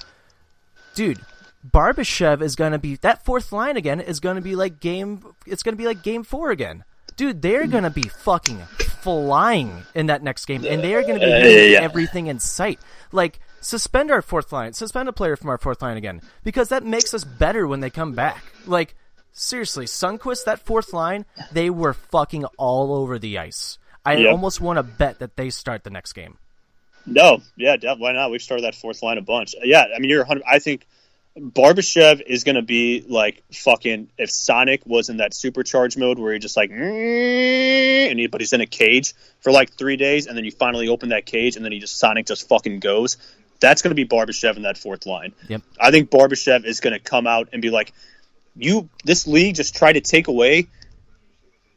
dude... Barbashev is going to be... That fourth line again is going to be like game... It's going to be like Game 4 again. Dude, they're going to be fucking flying in that next game, and they are going to be doing everything in sight. Like, suspend our fourth line. Suspend a player from our fourth line again, because that makes us better when they come back. Like, seriously, Sundqvist, that fourth line, they were fucking all over the ice. I almost want to bet that they start the next game. No, yeah, why not? We've started that fourth line a bunch. Yeah, I mean, you're 100... I think... Barbashev is going to be like fucking if Sonic was in that supercharge mode where he just like but he's in a cage for like 3 days, and then you finally open that cage and then Sonic just fucking goes. That's going to be Barbashev in that fourth line. Yep. I think Barbashev is going to come out and be like, this league just tried to take away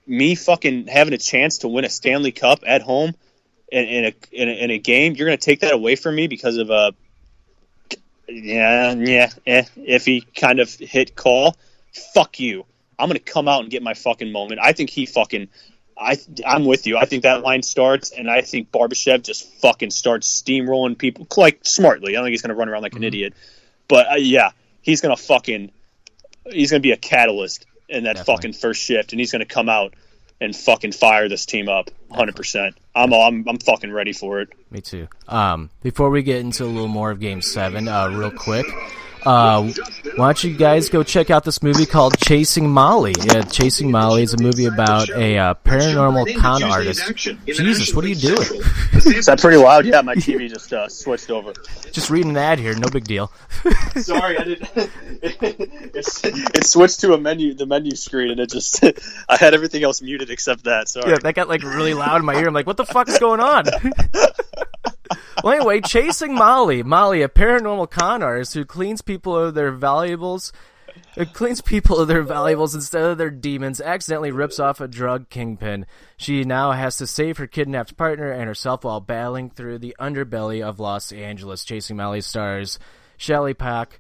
me fucking having a chance to win a Stanley Cup at home in a game. You're going to take that away from me because of a if he kind of hit call, fuck you. I'm going to come out and get my fucking moment. I think I'm with you. I think that line starts, and I think Barbashev just fucking starts steamrolling people, like, smartly. I don't think he's going to run around like an idiot. But, he's going to be a catalyst in that fucking first shift, and he's going to come out and fucking fire this team up 100%. I'm fucking ready for it. Me too. Before we get into a little more of Game 7, real quick, why don't you guys go check out this movie called Chasing Molly? Yeah, Chasing Molly is a movie about a paranormal con artist. Jesus, what are you doing? Is that pretty loud? Yeah, my TV just switched over. Just reading an ad here, no big deal. Sorry, I didn't. It switched to the menu screen, and it just I had everything else muted except that. Sorry. Yeah, that got like really loud in my ear. I'm like, what the fuck is going on? Well, anyway, Chasing Molly. Molly, a paranormal con artist who cleans people of their valuables. Instead of their demons, accidentally rips off a drug kingpin. She now has to save her kidnapped partner and herself while battling through the underbelly of Los Angeles. Chasing Molly stars Shelley Pak,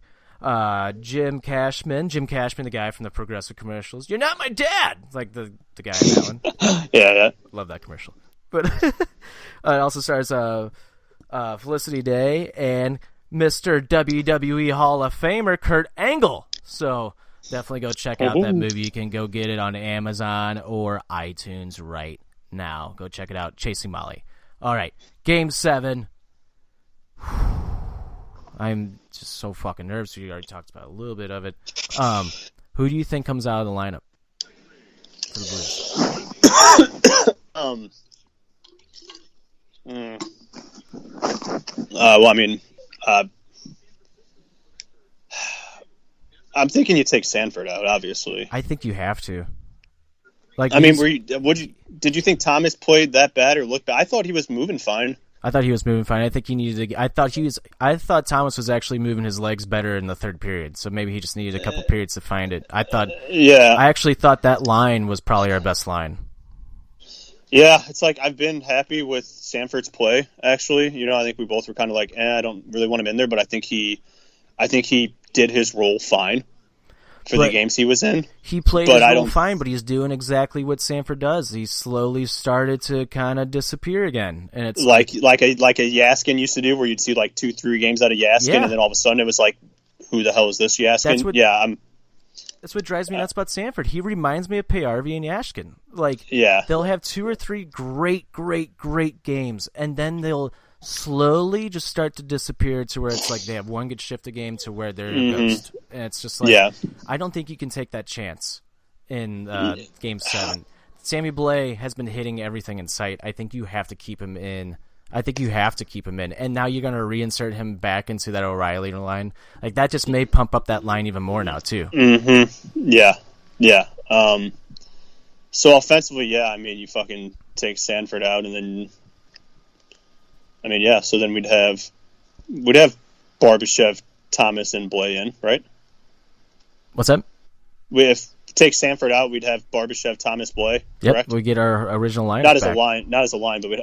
Jim Cashman, the guy from the Progressive commercials. You're not my dad. It's like the guy in that one. Yeah. Love that commercial. But it also stars Felicity Day and Mr. WWE Hall of Famer Kurt Angle. So definitely go check out that movie. You can go get it on Amazon or iTunes right now. Go check it out. Chasing Molly. All right, Game 7. I'm just so fucking nervous. We already talked about a little bit of it. Who do you think comes out of the lineup for the Blues? Well, I mean, I'm thinking you take Sanford out. Obviously, I think you have to. Like, I mean, did you think Thomas played that bad or looked bad? I thought he was moving fine. I thought he was moving fine. I think he needed to. I thought Thomas was actually moving his legs better in the third period. So maybe he just needed a couple periods to find it. I actually thought that line was probably our best line. Yeah, it's like I've been happy with Sanford's play. Actually, I think we both were kind of like, I don't really want him in there, but I think he did his role fine for the games he was in. He played his role fine, but he's doing exactly what Sanford does. He slowly started to kind of disappear again, and it's like a Yaskin used to do, where you'd see like 2-3 games out of Yaskin, and then all of a sudden it was like, who the hell is this Yaskin? That's what drives me nuts about Sanford. He reminds me of Payarvi and Yashkin. Like, they'll have 2 or 3 great games, and then they'll slowly just start to disappear to where it's like they have one good shift a game to where they're a ghost. And it's just like, I don't think you can take that chance in Game 7. Sammy Blais has been hitting everything in sight. I think you have to keep him in. And now you're going to reinsert him back into that O'Reilly line. Like, that just may pump up that line even more now, too. Yeah. So offensively, I mean, you fucking take Sanford out, and then, so then we'd have Barbashev, Thomas, and Blais in, right? What's that? If take Sanford out, we'd have Barbashev, Thomas, Blais, correct? Yep, we get our original line. Not as a line, but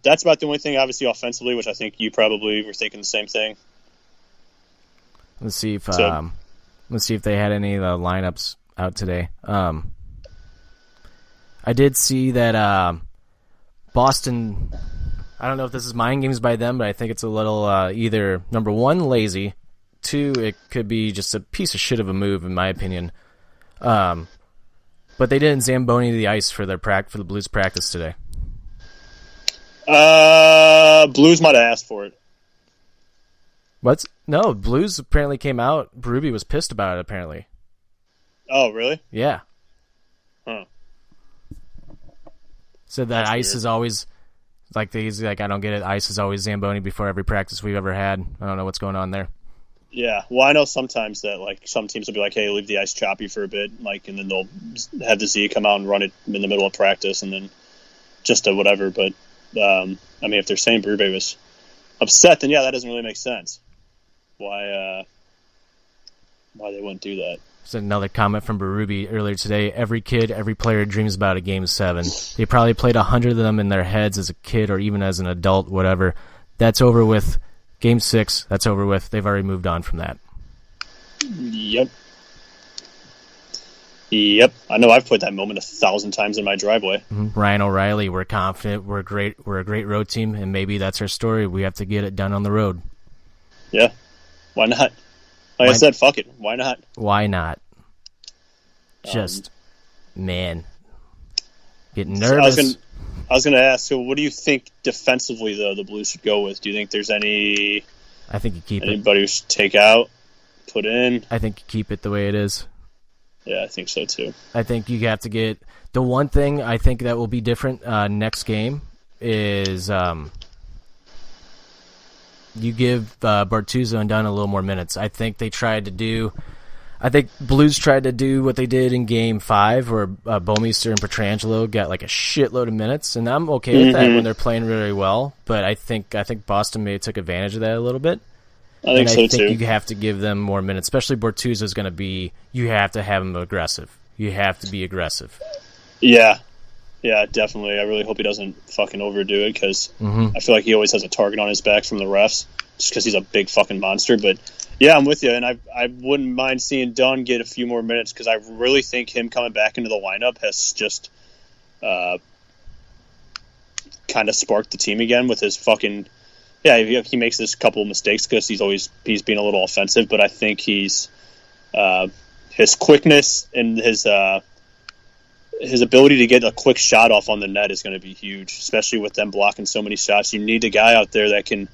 that's about the only thing, obviously, offensively, which I think you probably were thinking the same thing. Let's see if they had any of the lineups out today. I did see that Boston. I don't know if this is mind games by them, but I think it's a little either number 1, lazy, 2, it could be just a piece of shit of a move, in my opinion. But they didn't Zamboni the ice for the Blues practice today. Blues might have asked for it. What? No, Blues apparently came out. Berube was pissed about it, apparently. Oh, really? Yeah. Huh. Said that That's ice weird. Is always... He's like, I don't get it. Ice is always Zamboni before every practice we've ever had. I don't know what's going on there. Yeah, well, I know sometimes that some teams will be like, "Hey, leave the ice choppy for a bit," and then they'll have the Z come out and run it in the middle of practice, and then just a whatever. But if they're saying Berube was upset, then that doesn't really make sense. Why they wouldn't do that? There's another comment from Berube earlier today. Every kid, every player dreams about a Game 7. They probably played 100 of them in their heads as a kid or even as an adult, whatever. That's over with. Game 6, that's over with. They've already moved on from that. Yep. I know I've put that moment 1,000 times in my driveway. Mm-hmm. Ryan O'Reilly, we're confident. We're great. We're a great road team, and maybe that's our story. We have to get it done on the road. Yeah. Why not? I said, fuck it. Why not? Why not? Just, man, getting nervous. I was going to ask, so what do you think defensively, though, the Blues should go with? Do you think there's I think you keep anybody who should take out, put in? I think you keep it the way it is. Yeah, I think so, too. I think you have to get... The one thing I think that will be different next game is... you give Bortuzzo and Dunn a little more minutes. I think Blues tried to do what they did in Game 5, where Bouwmeester and Pietrangelo got like a shitload of minutes, and I'm okay with that when they're playing really well. But I think Boston may have took advantage of that a little bit. I think you have to give them more minutes, especially Bortuzzo is going to be. You have to have him aggressive. You have to be aggressive. Yeah. Yeah, definitely. I really hope he doesn't fucking overdo it because Mm-hmm. I feel like he always has a target on his back from the refs just because he's a big fucking monster. But yeah, I'm with you, and I wouldn't mind seeing Dunn get a few more minutes because I really think him coming back into the lineup has just kind of sparked the team again with his fucking. Yeah, he makes this couple of mistakes because he's being a little offensive, but I think his quickness and his ability to get a quick shot off on the net is going to be huge, especially with them blocking so many shots. You need a guy out there that can,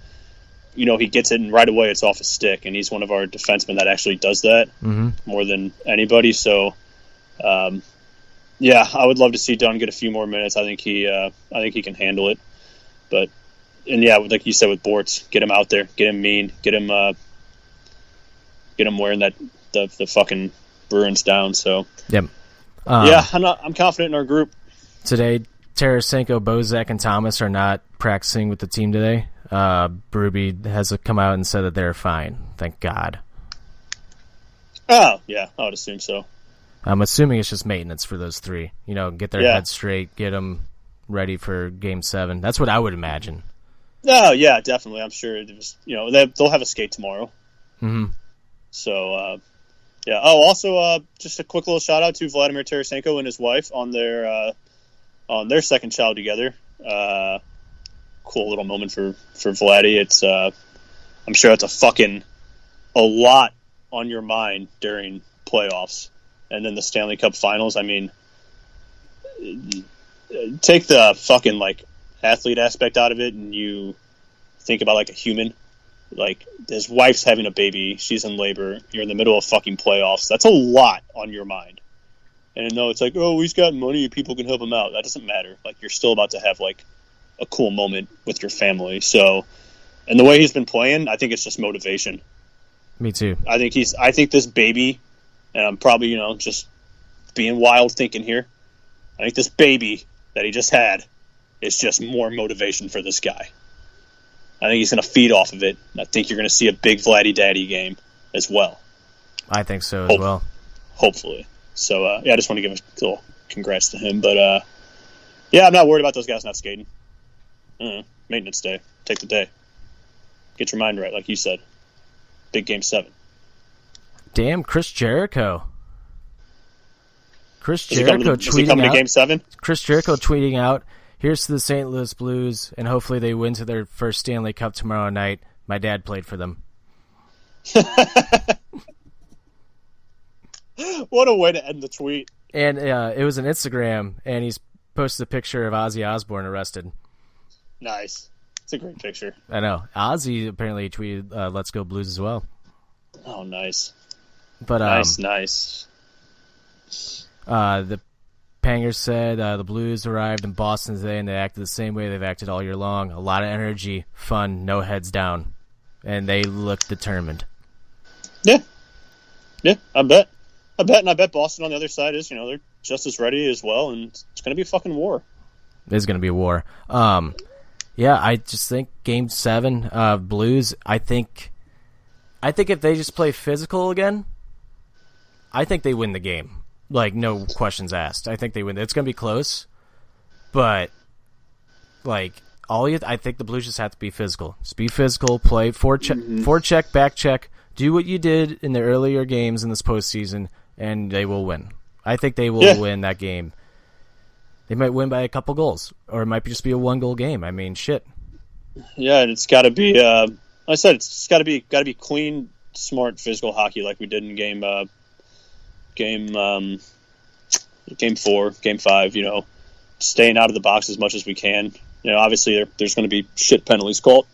he gets it and right away it's off his stick, and he's one of our defensemen that actually does that more than anybody. So, yeah, I would love to see Dunn get a few more minutes. I think he can handle it. But, and yeah, like you said with Bortz, get him out there, get him mean, get him wearing the fucking Bruins down. So, Yep. yeah, I'm confident in our group. Today, Tarasenko, Bozak, and Thomas are not practicing with the team today. Berube has come out and said that they're fine. Thank God. Oh, yeah, I would assume so. I'm assuming it's just maintenance for those three. Get their heads straight, get them ready for Game 7. That's what I would imagine. Oh, yeah, definitely. I'm sure it was, they'll have a skate tomorrow. Mm-hmm. So, yeah. Oh, also, just a quick little shout out to Vladimir Tarasenko and his wife on their second child together. Cool little moment for Vladdy. It's I'm sure it's a lot on your mind during playoffs and then the Stanley Cup Finals. I mean, take the fucking athlete aspect out of it, and you think about a human. His wife's having a baby, she's in labor, you're in the middle of fucking playoffs. That's a lot on your mind. And no, it's he's got money, people can help him out. That doesn't matter. You're still about to have a cool moment with your family. So, and the way he's been playing, I think it's just motivation. Me too. I think this baby, and I'm probably, just being wild thinking here, I think this baby that he just had is just more motivation for this guy. I think he's going to feed off of it. And I think you're going to see a big Vladdy Daddy game as well. I think so as well. Hopefully. So, yeah, I just want to give a little congrats to him. But, yeah, I'm not worried about those guys not skating. Maintenance day. Take the day. Get your mind right, like you said. Big Game 7. Damn, Chris Jericho. Is he coming to Game 7? Chris Jericho tweeting out, "Here's to the St. Louis Blues, and hopefully they win to their first Stanley Cup tomorrow night. My dad played for them." What a way to end the tweet. And it was an Instagram, and he's posted a picture of Ozzy Osbourne arrested. Nice. It's a great picture. I know. Ozzy apparently tweeted, "Let's go Blues" as well. Oh, nice. But Nice. The Pangers said the Blues arrived in Boston today, and they acted the same way they've acted all year long. A lot of energy, fun, no heads down. And they look determined. Yeah, I bet. And I bet Boston on the other side is, they're just as ready as well, and it's going to be a fucking war. It's going to be a war. Yeah, I just think Game 7, Blues, I think if they just play physical again, I think they win the game. No questions asked. I think they win. It's going to be close, but, I think the Blues just have to be physical. Just be physical, play, forecheck, back check, do what you did in the earlier games in this postseason, and they will win. I think they will win that game. They might win by a couple goals, or it might just be a one-goal game. I mean, shit. Yeah, and it's got to be. Like I said, it's got to be clean, smart, physical hockey like we did in game 4, game 5. Staying out of the box as much as we can. Obviously there's going to be shit penalties called,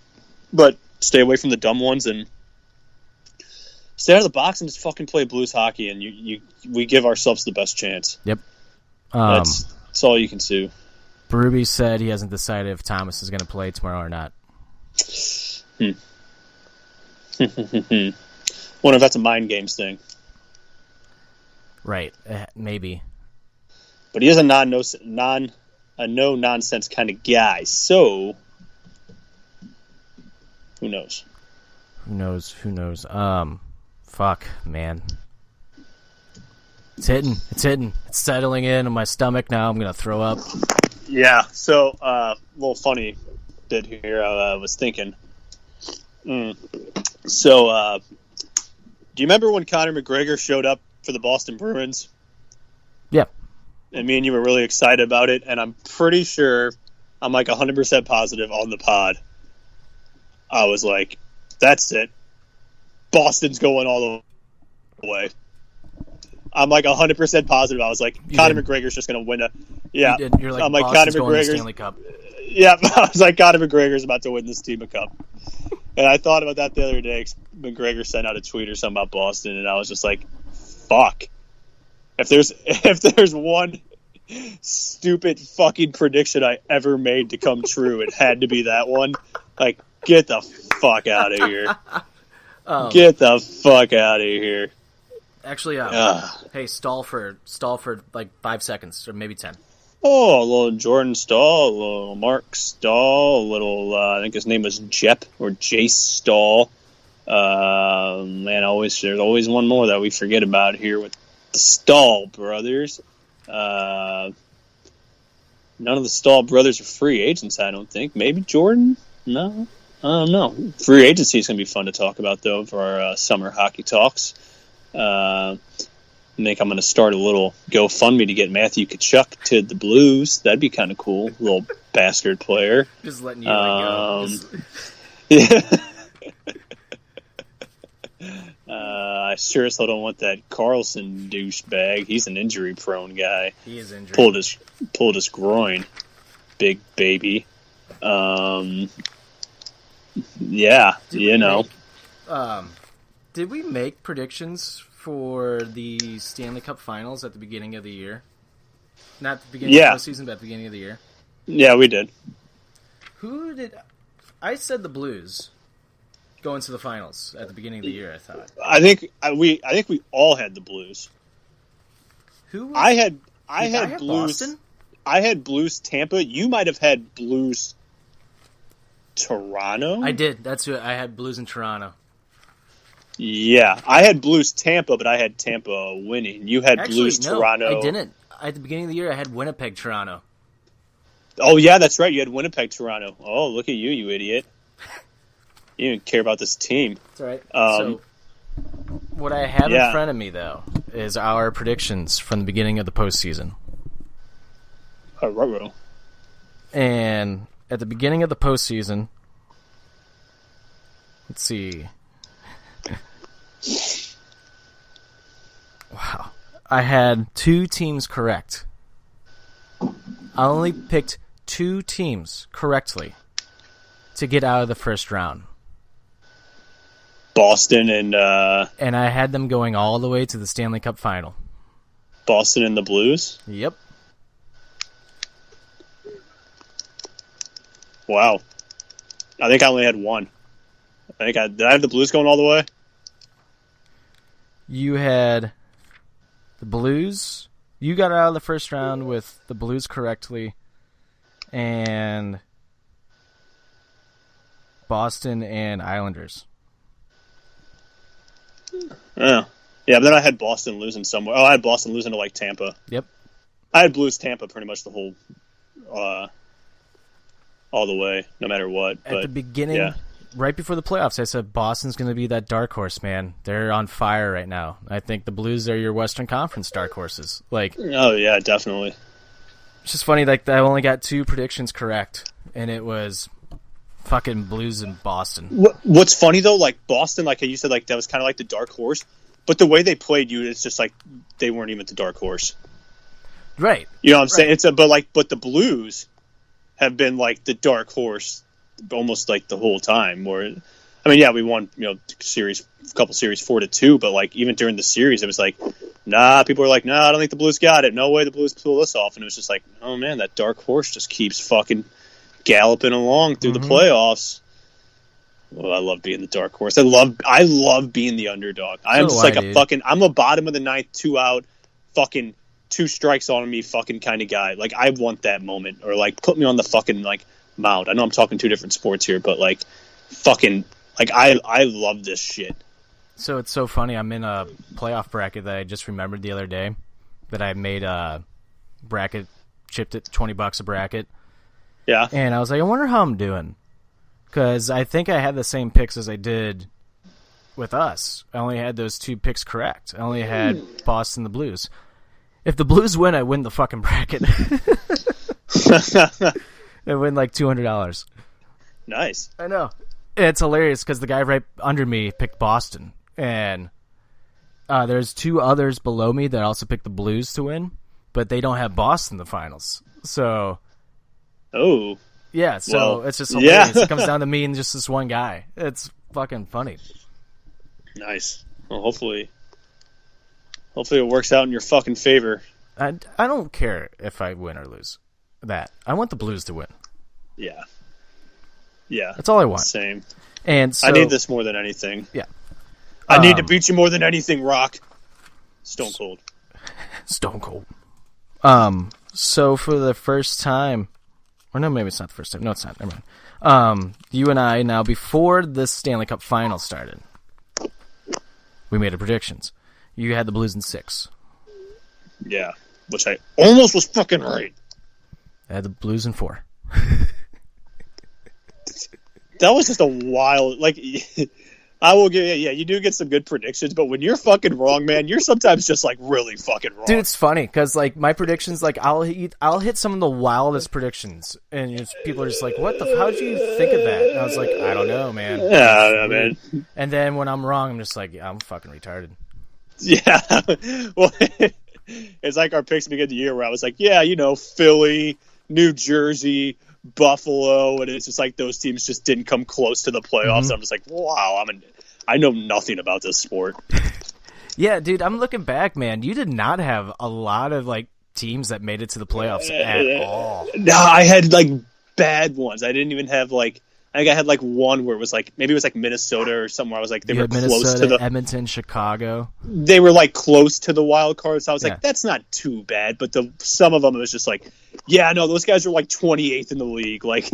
but stay away from the dumb ones and stay out of the box and just fucking play Blues hockey. And we give ourselves the best chance. Yep. That's all you can do. Berube said he hasn't decided if Thomas is going to play tomorrow or not. Wonder if that's a mind games thing. Right, maybe. But he is a no nonsense kind of guy. So who knows? Who knows? Fuck, man. It's hitting. It's settling in my stomach now. I'm gonna throw up. Yeah. So, little funny bit here. I was thinking. So, do you remember when Conor McGregor showed up for the Boston Bruins? Yeah. And me and you were really excited about it, and I'm pretty sure, I'm like 100% positive on the pod, I was like, that's it. Boston's going all the way. I'm like 100% positive. I was like, Conor McGregor's just going to win Yeah. You're like, I'm like, Boston's Conor going to the McGregor's Stanley Cup. Yeah, I was like, Conor McGregor's about to win this team a cup. And I thought about that the other day. McGregor sent out a tweet or something about Boston, and I was just like, fuck. If there's one stupid fucking prediction I ever made to come true, it had to be that one. Like, get the fuck out of here. Get the fuck out of here. Actually, hey, stall for like 5 seconds, or maybe 10. Oh, a little Jordan Stahl, a little Mark Stahl, a little, I think his name was Jep or Jace Stahl. Man, there's always one more that we forget about here with the Stahl brothers. None of the Stahl brothers are free agents, I don't think. Maybe Jordan? No, I don't know. Free agency is going to be fun to talk about, though, for our summer hockey talks. I think I'm going to start a little GoFundMe to get Matthew Tkachuk to the Blues. That'd be kind of cool. Little bastard player. Just letting you go. Yeah. I sure as hell don't want that Carlson douchebag. He's an injury-prone guy. He is injured. Pulled his groin. Big baby. Yeah, Did we make predictions for the Stanley Cup Finals at the beginning of the year? Not the beginning of the season, but at the beginning of the year. Yeah, we did. Who did I said the Blues go into the finals at the beginning of the year? I thought. I think we all had the Blues. Who? I had Blues. Boston? I had Blues Tampa. You might have had Blues Toronto. I did. That's who I had. Blues in Toronto. Yeah, I had Blues Tampa, but I had Tampa winning. You had Blues Toronto. I didn't. At the beginning of the year, I had Winnipeg Toronto. Oh yeah, that's right. You had Winnipeg Toronto. Oh, look at you idiot! You didn't care about this team. That's right. So, what I have in front of me, though, is our predictions from the beginning of the postseason. Right. And at the beginning of the postseason, let's see. Wow. I had 2 teams correct. I only picked 2 teams correctly to get out of the first round. Boston and I had them going all the way to the Stanley Cup final. Boston and the Blues? Yep. Wow. I think I only had one. Did I have the Blues going all the way? You had the Blues. You got out of the first round with the Blues correctly, and Boston and Islanders. Yeah, but then I had Boston losing somewhere. Oh, I had Boston losing to like Tampa. Yep. I had Blues Tampa pretty much the whole, all the way, no matter what. At the beginning, right before the playoffs, I said Boston's going to be that dark horse, man. They're on fire right now. I think the Blues are your Western Conference dark horses. Oh yeah, definitely. It's just funny, I only got 2 predictions correct, and it was fucking Blues in Boston. What's funny though, Boston, like you said, that was kind of like the dark horse, but the way they played you, it's just like they weren't even the dark horse. Right. You know what I'm saying? But the Blues have been like the dark horse almost like the whole time. We won, a couple series 4-2, but even during the series, it was like, nah, people were like, nah, I don't think the Blues got it. No way the Blues pull this off. And it was just like, oh man, that dark horse just keeps fucking galloping along through the playoffs. Well, I love being the dark horse. I love being the underdog. I'm I'm a bottom of the ninth, 2 out, fucking 2 strikes on me fucking kind of guy. I want that moment, or put me on the fucking mound. I know I'm talking 2 different sports here, but I love this shit. So it's so funny. I'm in a playoff bracket that I just remembered the other day that I made a bracket chipped it $20 a bracket. Yeah. And I was like, I wonder how I'm doing. Because I think I had the same picks as I did with us. I only had those 2 picks correct. I only had Boston, the Blues. If the Blues win, I win the fucking bracket. I win like $200. Nice. I know. It's hilarious because the guy right under me picked Boston. And there's 2 others below me that also picked the Blues to win. But they don't have Boston in the finals. So... Oh. Yeah, so well, it's just hilarious. It comes down to me and just this one guy. It's fucking funny. Nice. Well, hopefully it works out in your fucking favor. I don't care if I win or lose. I want the Blues to win. Yeah. Yeah. That's all I want. Same. And so, I need this more than anything. Yeah. I need to beat you more than anything, Rock. Stone Cold. Stone Cold. So for the first time, or no, maybe it's not the first time. No, it's not. Never mind. You and I, now before the Stanley Cup Finals started, we made our predictions. You had the Blues in 6. Yeah, which I almost was fucking right. I had the Blues in 4. That was just a wild, like, I will give you do get some good predictions, but when you're fucking wrong, man, you're sometimes just, like, really fucking wrong. Dude, it's funny, because, like, my predictions, like, I'll hit some of the wildest predictions, and people are just like, how'd you think of that? And I was like, I don't know, man. Yeah, man. And then when I'm wrong, I'm just like, I'm fucking retarded. Yeah. Well, it's like our picks at the beginning of the year where I was like, yeah, Philly, New Jersey, Buffalo, and it's just like those teams just didn't come close to the playoffs. Mm-hmm. I'm just like, wow, I know nothing about this sport. Yeah, dude, I'm looking back, man. You did not have a lot of like teams that made it to the playoffs at all. No, I had like bad ones. I didn't even have like. I think I had like one where it was like maybe it was like Minnesota or somewhere. I was like they were close to the Edmonton, Chicago. They were like close to the wild card, so I was like, that's not too bad. But some of them it was just like, yeah, no, those guys are like 28th in the league. Like,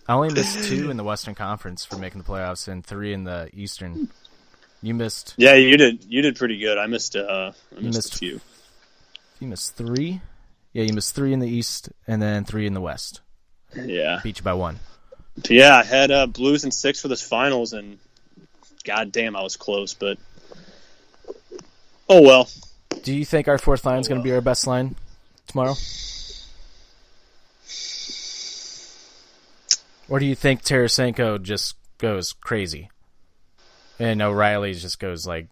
I only missed 2 in the Western Conference for making the playoffs and 3 in the Eastern. You missed. Yeah, you did. You did pretty good. I missed a few. You missed 3. Yeah, you missed 3 in the East and then 3 in the West. Yeah, beat you by 1. Yeah, I had Blues in 6 for this finals, and goddamn, I was close, but oh well. Do you think our 4th line is going to be our best line tomorrow? Or do you think Tarasenko just goes crazy? And O'Reilly just goes like...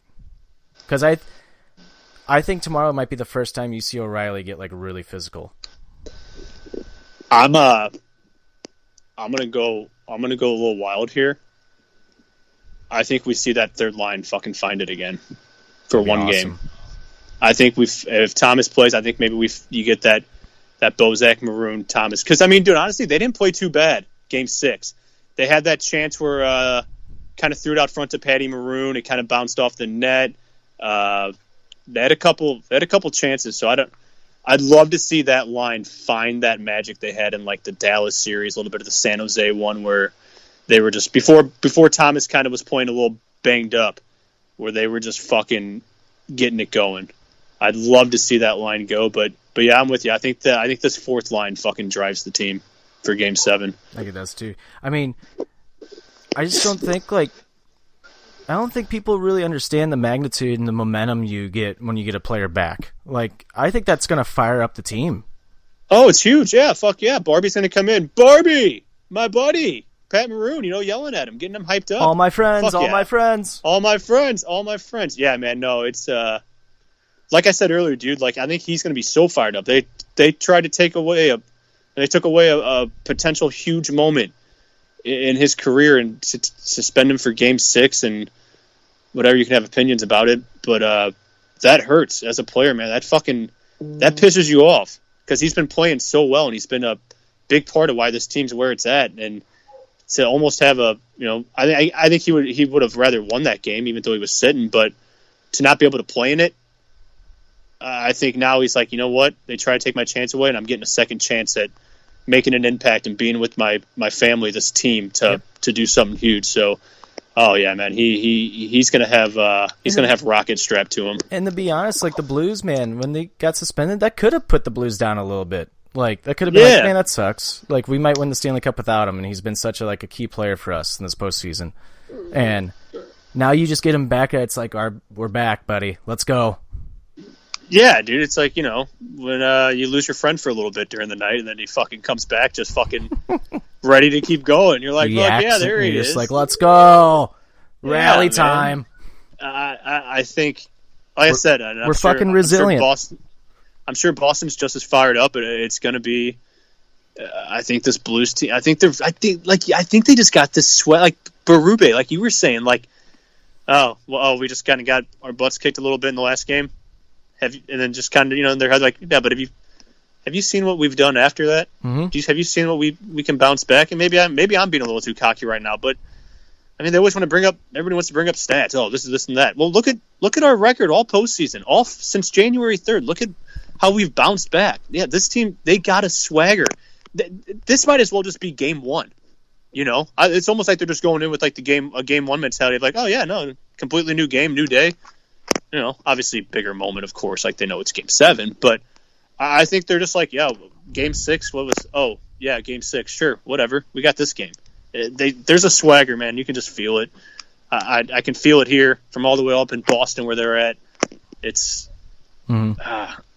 Because I think tomorrow might be the first time you see O'Reilly get like really physical. I'm gonna go a little wild here. I think we see that 3rd line fucking find it again for one game. I think if Thomas plays, I think maybe you get that Bozak, Maroon, Thomas. Because dude, honestly, they didn't play too bad. Game 6, they had that chance where kind of threw it out front to Patty Maroon. It kind of bounced off the net. They had a couple chances. So I'd love to see that line find that magic they had in like the Dallas series, a little bit of the San Jose one where they were just before Thomas kind of was playing a little banged up, where they were just fucking getting it going. I'd love to see that line go, but yeah, I'm with you. I think this 4th line fucking drives the team for Game 7. I think it does too. I just don't think I don't think people really understand the magnitude and the momentum you get when you get a player back. Like, I think that's going to fire up the team. Oh, it's huge. Yeah, fuck yeah. Barbie's going to come in. Barbie, my buddy. Pat Maroon, yelling at him, getting him hyped up. All my friends, fuck all yeah. my friends. All my friends, all my friends. Yeah, man, no, it's like I said earlier, dude, like I think he's going to be so fired up. They tried to take away a potential huge moment in his career and to suspend him for Game 6 and whatever. You can have opinions about it, but that hurts as a player, man. That pisses you off because he's been playing so well and he's been a big part of why this team's where it's at. And to almost have I think he would have rather won that game even though he was sitting, but to not be able to play in it, I think now he's like, you know what? They try to take my chance away, and I'm getting a second chance at making an impact and being with my family, this team, to do something huge. So, oh yeah, man, he's gonna have rockets strapped to him. And to be honest, like the Blues, man, when they got suspended, that could have put the Blues down a little bit. Like, that could have been like, man, that sucks. Like, we might win the Stanley Cup without him, and he's been such a key player for us in this postseason. And now you just get him back, it's like, we're back, buddy. Let's go. Yeah, dude, it's like, when you lose your friend for a little bit during the night, and then he fucking comes back just fucking ready to keep going. You're like, look, yeah, there he is. Just like, let's go. Rally time. I think, like I said, we're fucking resilient. I'm sure Boston's just as fired up, but it's going to be. I think this Blues team. I think they just got this sweat, like Berube, like you were saying, like, we just kind of got our butts kicked a little bit in the last game, and then just kind of in their head like, yeah, but have you seen what we've done after that? Mm-hmm. Have you seen what we can bounce back? And maybe I'm being a little too cocky right now, but I mean, they always want to bring up. Everybody wants to bring up stats. Oh, this is this and that. Well, look at our record all postseason, all since January 3rd. Look at how we've bounced back. Yeah, this team, they got a swagger. This might as well just be game one. It's almost like they're just going in with like a game one mentality of like, oh yeah, no, completely new game, new day. Obviously bigger moment, of course, like they know it's game 7, but I think they're just like, yeah, game 6. Game 6, sure, whatever. We got this game. There's a swagger, man. You can just feel it. I can feel it here from all the way up in Boston where they're at. It's. I'm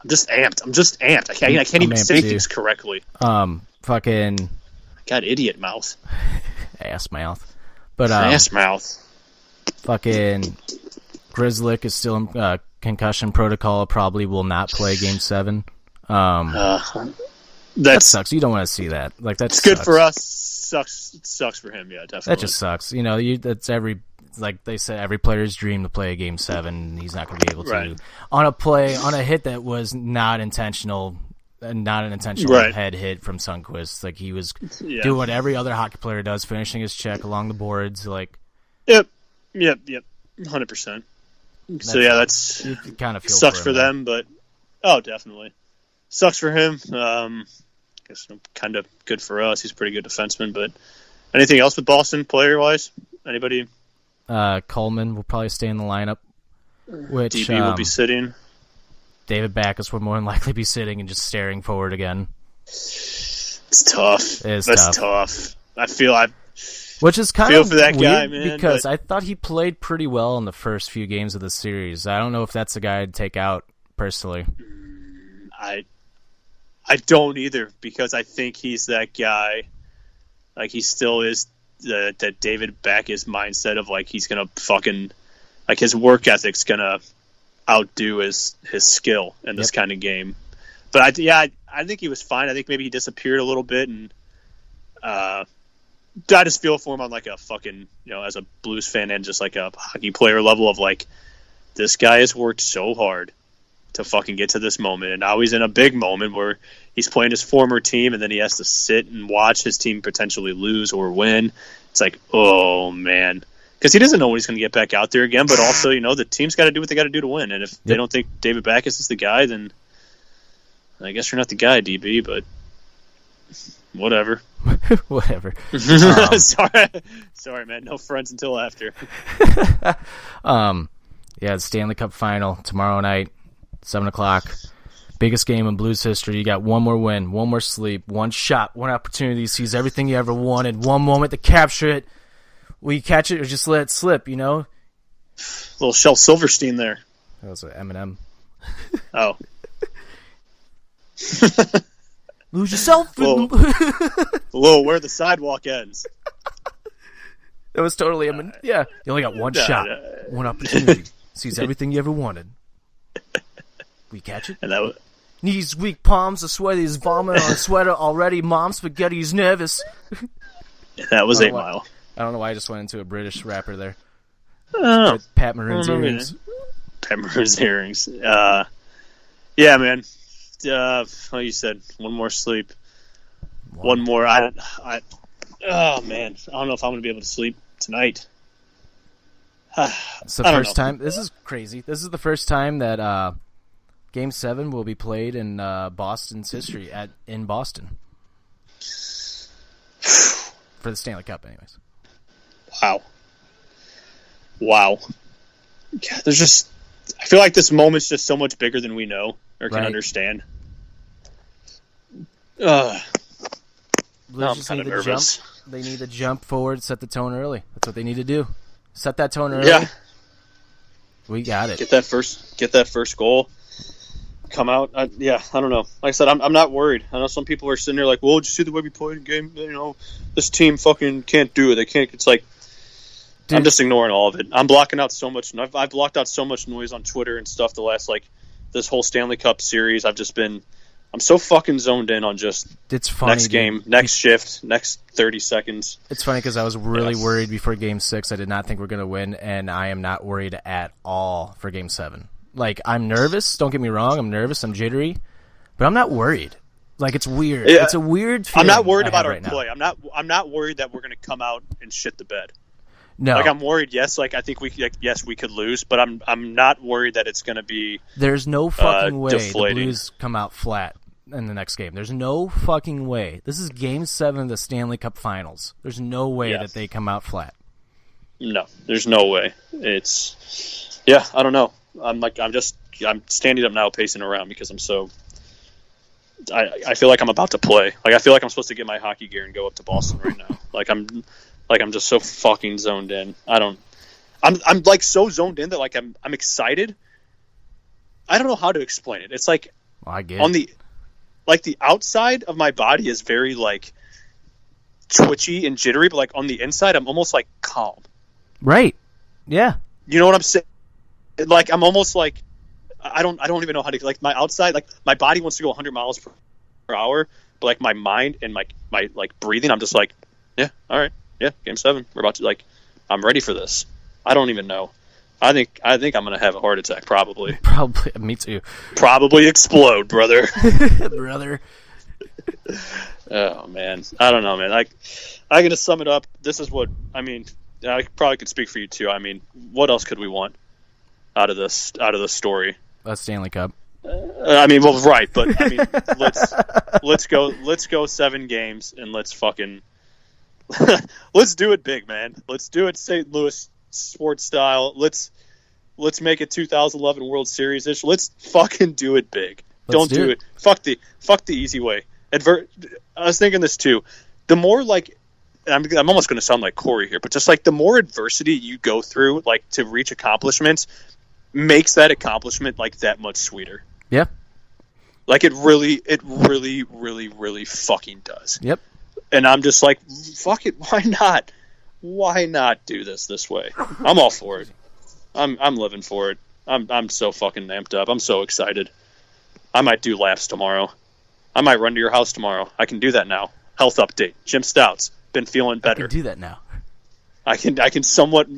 just amped. I can't even say things correctly. Fucking. Got idiot mouth. Ass mouth. But ass mouth. Fucking. Grizzlick is still in concussion protocol. Probably will not play Game 7. That sucks. You don't want to see that. Like that's good for us. Sucks for him. Yeah, definitely. That just sucks. That's like they said, every player's dream to play a Game 7. And he's not going to be able to on a hit that was not intentional. Not an intentional head hit from Sundqvist. Like he was doing what every other hockey player does, finishing his check along the boards. Like, yep, 100%. So yeah, that's kind of sucks for them, but definitely sucks for him. Guess kind of good for us. He's a pretty good defenseman. But anything else with Boston player wise? Anybody? Coleman will probably stay in the lineup. Which DB will be sitting. David Backes will more than likely be sitting and just staring forward again. It's tough. That's tough. Which is kind of for that weird guy, man, because I thought he played pretty well in the first few games of the series. I don't know if that's the guy I'd take out personally. I don't either, because I think he's that guy. Like he still is that David Backes mindset of like he's gonna fucking like his work ethic's gonna outdo his skill in this kind of game. But I think he was fine. I think maybe he disappeared a little bit, and I just feel for him on like a fucking as a Blues fan and just like a hockey player level of like this guy has worked so hard to fucking get to this moment, and now he's in a big moment where he's playing his former team, and then he has to sit and watch his team potentially lose or win. It's like, oh man. Because he doesn't know when he's going to get back out there again, but also, the team's got to do what they got to do to win. And if they don't think David Backes is the guy, then I guess you're not the guy, DB, but whatever. Whatever. Sorry, man. No friends until after. The Stanley Cup final tomorrow night, 7 o'clock. Biggest game in Blues history. You got one more win, one more sleep, one shot, one opportunity to seize everything you ever wanted, one moment to capture it. Will you catch it or just let it slip, Little Shel Silverstein there. That was Eminem. Oh. Lose yourself. Little Where the Sidewalk Ends. That was totally Eminem. Yeah. You only got one shot, one opportunity. Seize everything you ever wanted. Will you catch it? And that was... Knees weak, palms are sweaty as vomit on a sweater already. Mom spaghetti's nervous. That was 8 Mile. I don't know why I just went into a British rapper there. Oh. Pat Maroon's earrings. Pat Maroon's earrings. Yeah, man. Like you said, one more sleep. One more. Oh, man. I don't know if I'm going to be able to sleep tonight. It's the first time. This is crazy. This is the first time that Game 7 will be played in Boston's history in Boston. For the Stanley Cup, anyways. Wow. Yeah, there's just... I feel like this moment's just so much bigger than we know or can understand. Now Blues I'm just kind need of to nervous. jump. They need to jump forward, set the tone early. That's what they need to do. Set that tone early. Yeah. We got it. Get that first goal. Come out. I don't know. Like I said, I'm not worried. I know some people are sitting there like, well, did you see the way we played the game? You know, this team fucking can't do it. They can't. It's like, Dude. I'm just ignoring all of it. I'm blocking out so much. I've blocked out so much noise on Twitter and stuff the last, like, this whole Stanley Cup series. I'm so fucking zoned in on just It's funny, next game, next shift, next 30 seconds. It's funny because I was really worried before Game 6. I did not think we're going to win, and I am not worried at all for Game 7. Like, I'm nervous. Don't get me wrong. I'm nervous. I'm jittery. But I'm not worried. Like, it's weird. Yeah. It's a weird feeling. I'm not worried about our right play. I'm not worried that we're going to come out and shit the bed. No. Like, I'm worried, yes, like I think we could lose, but I'm not worried that it's going to be There's no fucking way deflating. the Blues come out flat in the next game. There's no fucking way. This is Game 7 of the Stanley Cup Finals. There's no way that they come out flat. No, there's no way. It's I don't know. I'm standing up now, pacing around because I'm so. I feel like I'm about to play. Like I feel like I'm supposed to get my hockey gear and go up to Boston right now. I'm just so fucking zoned in. I'm like so zoned in that like I'm excited. I don't know how to explain it. It's like I get on the outside of my body is very like twitchy and jittery, but like on the inside I'm almost like calm. Right. Yeah. You know what I'm saying? Like I'm almost like I don't even know how to like my outside like my body wants to go 100 miles per hour, but like my mind and my like breathing, I'm just like, yeah, all right, yeah, Game 7, we're about to like, I'm ready for this. I don't even know. I think I'm gonna have a heart attack probably. Probably. Me too. Probably explode, brother. Brother. Oh man, I don't know, man. Like, I'm gonna sum it up. This is what I mean. I probably could speak for you too. I mean, what else could we want out of this story? That's Stanley Cup. I mean, well, right, but I mean, let's go 7 games and let's fucking let's do it big, man. Let's do it St. Louis sports style. Let's make it 2011 World Series ish. Let's fucking do it big. Don't do it. Fuck the easy way. I was thinking this too. The more like, and I'm almost going to sound like Corey here, but just like the more adversity you go through, like to reach accomplishments, makes that accomplishment like that much sweeter. Yeah. Like it really, really fucking does. Yep. And I'm just like, fuck it. Why not? Why not do this way? I'm all for it. I'm living for it. I'm so fucking amped up. I'm so excited. I might do laps tomorrow. I might run to your house tomorrow. I can do that now. Health update. Jim Stouts. Been feeling better. I can do that now. I can somewhat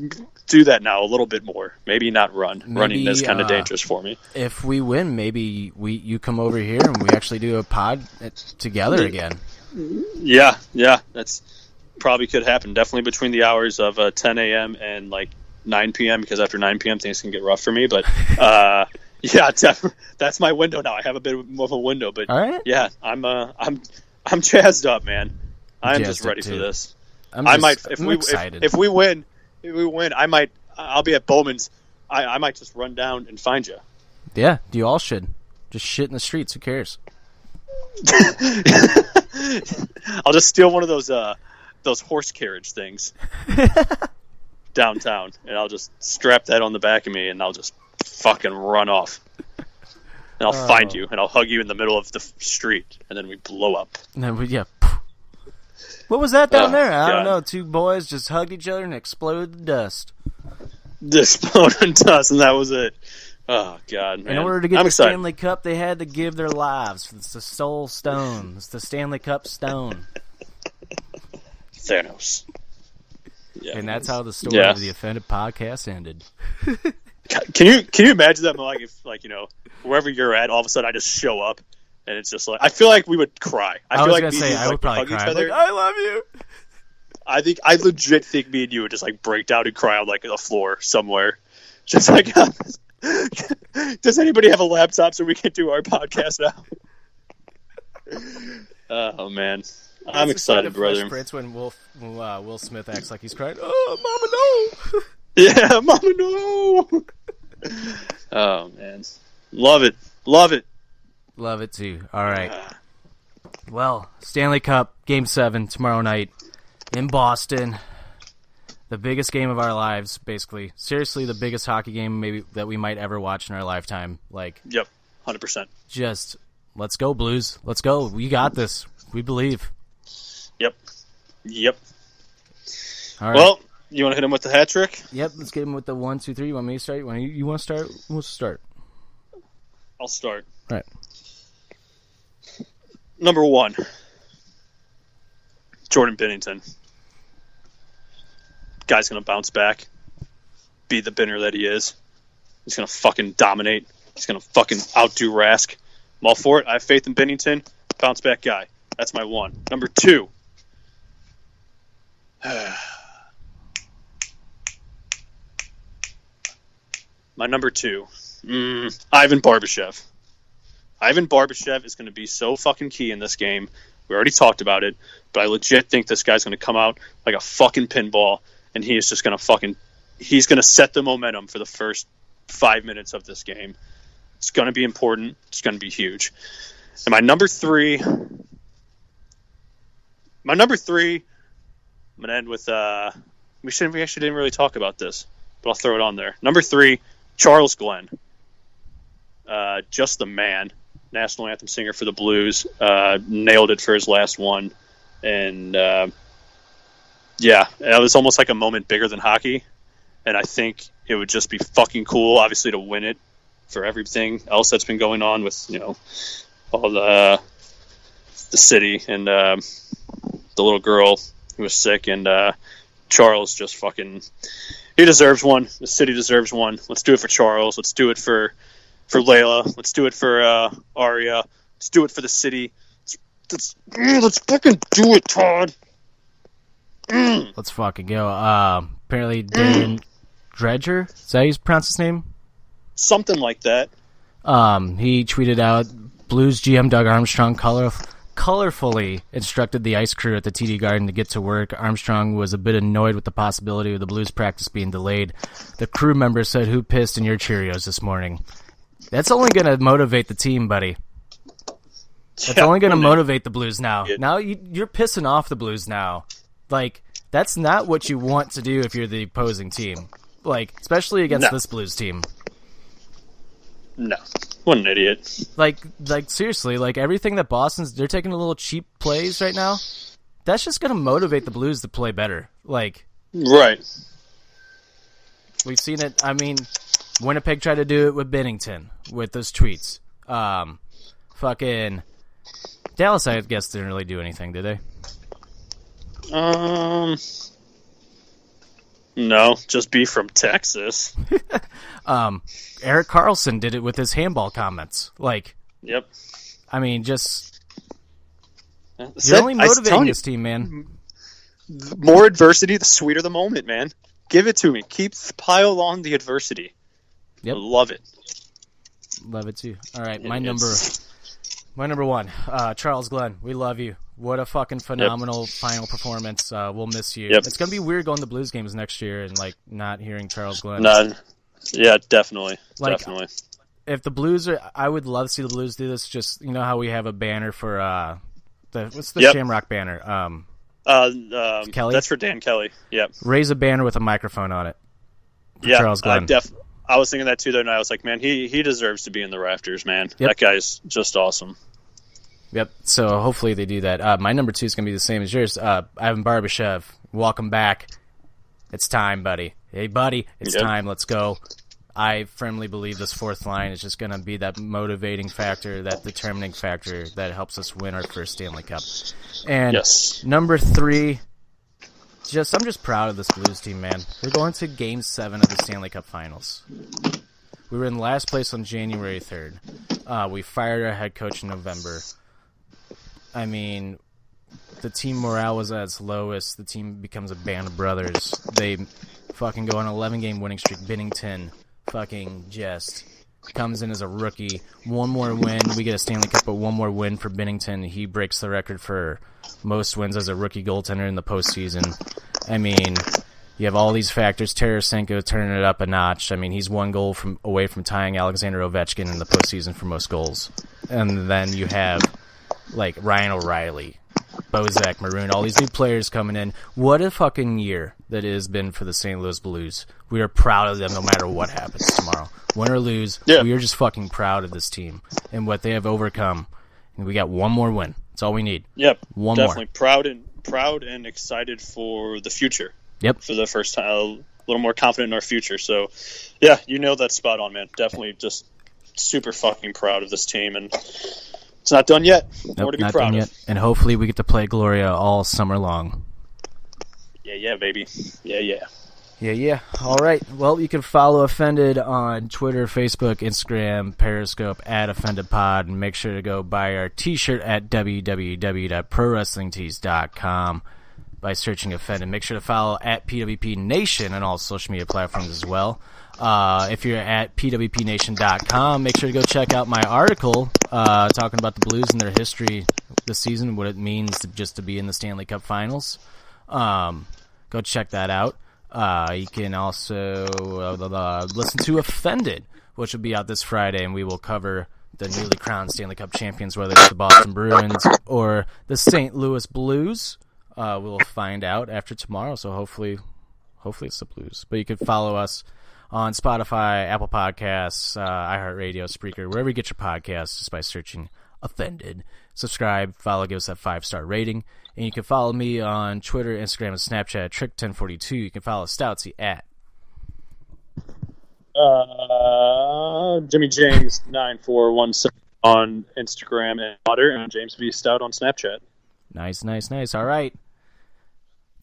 do that now a little bit more. Maybe not run. Running is kind of dangerous for me. If we win, maybe you come over here and we actually do a pod together again. Yeah, that's probably could happen. Definitely between the hours of 10 a.m. and like 9 p.m. because after 9 p.m. things can get rough for me. But yeah, that's my window now. I have a bit of a window, but all right. Yeah, I'm jazzed up, man. I'm just ready for this. I'm excited. If we win, I'll be at Bowman's. I might just run down and find you. Yeah, you all should. Just shit in the streets. Who cares? I'll just steal one of those horse carriage things downtown, and I'll just strap that on the back of me, and I'll just fucking run off. And I'll find you, and I'll hug you in the middle of the street, and then we blow up. And then what was that down there? I God. don't know. 2 boys just hugged each other and exploded to dust. Exploding dust, and that was it. Oh, God, man. In order to get I'm the excited. Stanley Cup, they had to give their lives. It's the Soul Stone. It's the Stanley Cup Stone. Thanos. Yeah. And that's how the story of the Offended podcast ended. Can you imagine that? Like, if, like, you know, wherever you're at, all of a sudden I just show up, and it's just like, I feel like we would cry. I was going to say, I would probably cry. Like, I love you. I legit think me and you would just, like, break down and cry on, like, the floor somewhere. Just like, does anybody have a laptop so we can do our podcast now? Oh, man. I'm excited, brother. Prince when Will Smith acts like he's crying. Oh, Mama, no! Yeah, Mama, no! Oh, man. Love it. Love it. Love it, too. All right. Well, Stanley Cup Game 7 tomorrow night in Boston. The biggest game of our lives, basically. Seriously, the biggest hockey game maybe that we might ever watch in our lifetime. Yep, 100%. Just, let's go, Blues. Let's go. We got this. We believe. Yep. All right. Well, you want to hit him with the hat trick? Yep, let's get him with the 1, 2, 3. You want me to start? You want to start? Who wants to start? I'll start. All right. Number 1, Jordan Binnington. Guy's going to bounce back, be the Binner that he is. He's going to fucking dominate. He's going to fucking outdo Rask. I'm all for it. I have faith in Binnington. Bounce back guy. That's my 1. Number 2. My number 2. Ivan Barbashev. Ivan Barbashev is going to be so fucking key in this game. We already talked about it, but I legit think this guy's going to come out like a fucking pinball, and he is just going to he's going to set the momentum for the first 5 minutes of this game. It's going to be important. It's going to be huge. And my number 3, I'm going to end with, we actually didn't really talk about this, but I'll throw it on there. Number 3, Charles Glenn. Just the man. National anthem singer for the Blues. Nailed it for his last one. And, it was almost like a moment bigger than hockey. And I think it would just be fucking cool, obviously, to win it for everything else that's been going on with, all the city and the little girl who was sick. And Charles just fucking... He deserves one. The city deserves one. Let's do it for Charles. Let's do it for Layla. Let's do it for Aria. Let's do it for the city. Let's fucking do it, Todd. Let's fucking go. Apparently, Darren Dredger, is that how you pronounce his name? Something like that. He tweeted out, Blues GM Doug Armstrong colorfully instructed the ice crew at the TD Garden to get to work. Armstrong was a bit annoyed with the possibility of the Blues practice being delayed. The crew member said, "Who pissed in your Cheerios this morning?" That's only going to motivate the team, buddy. That's only going to motivate the Blues now. Now you're pissing off the Blues now. That's not what you want to do if you're the opposing team. Especially against this Blues team. No. What an idiot. Seriously, everything that they're taking a little cheap plays right now. That's just going to motivate the Blues to play better. Right. We've seen it. I mean, Winnipeg tried to do it with Binnington with those tweets. Fucking Dallas, I guess, didn't really do anything, did they? No, just be from Texas. Erik Karlsson did it with his handball comments. Yep. I mean, just you're only motivating this team, man. The more adversity, the sweeter the moment, man. Give it to me. Pile on the adversity. Yep. I love it. Love it too. All right, my number 1, Charles Glenn. We love you. What a fucking phenomenal final performance. We'll miss you. Yep. It's going to be weird going to Blues games next year and not hearing Charles Glenn. Yeah, definitely. Definitely. If the Blues I would love to see the Blues do this. Just, how we have a banner for what's the Shamrock banner? Kelly? That's for Dan Kelly. Yep. Raise a banner with a microphone on it. Charles Glenn. I was thinking that too the other night. I was like, man, he deserves to be in the rafters, man. Yep. That guy's just awesome. Yep. So hopefully they do that. My number 2 is going to be the same as yours. Ivan Barbashev, welcome back. It's time, buddy. Hey, buddy, it's time. Let's go. I firmly believe this fourth line is just going to be that motivating factor, that determining factor that helps us win our first Stanley Cup. And number 3, I'm just proud of this Blues team, man. We're going to Game 7 of the Stanley Cup Finals. We were in last place on January 3rd. We fired our head coach in November. I mean, the team morale was at its lowest. The team becomes a band of brothers. They fucking go on an 11-game winning streak. Binnington fucking just comes in as a rookie. One more win. We get a Stanley Cup, but one more win for Binnington. He breaks the record for most wins as a rookie goaltender in the postseason. I mean, you have all these factors. Tarasenko turning it up a notch. I mean, he's one goal away from tying Alexander Ovechkin in the postseason for most goals. And then you have like Ryan O'Reilly, Bozak, Maroon, all these new players coming in. What a fucking year that it has been for the St. Louis Blues. We are proud of them no matter what happens tomorrow. Win or lose, we are just fucking proud of this team and what they have overcome. And we got one more win. That's all we need. Yep, one definitely more. Proud and excited for the future. Yep. For the first time, a little more confident in our future. So, yeah, you nailed that spot on, man. Definitely just super fucking proud of this team, and it's not done yet. More to be proud of. And hopefully we get to play Gloria all summer long. Yeah, baby. Yeah. Yeah. All right. Well, you can follow Offended on Twitter, Facebook, Instagram, Periscope, @OffendedPod, and make sure to go buy our t-shirt at www.prowrestlingtees.com by searching Offended. Make sure to follow at PWP Nation on all social media platforms as well. If you're at pwpnation.com, make sure to go check out my article talking about the Blues and their history this season, what it means to be in the Stanley Cup Finals. Go check that out. You can also listen to Offended, which will be out this Friday, and we will cover the newly crowned Stanley Cup champions, whether it's the Boston Bruins or the St. Louis Blues. We'll find out after tomorrow, so hopefully it's the Blues. But you can follow us on Spotify, Apple Podcasts, iHeartRadio, Spreaker, wherever you get your podcasts, just by searching Offended. Subscribe, follow, give us that 5-star rating. And you can follow me on Twitter, Instagram, and Snapchat at Trick1042. You can follow Stoutsy at Jimmy James 9417 on Instagram and Twitter, and James V Stout on Snapchat. Nice. All right.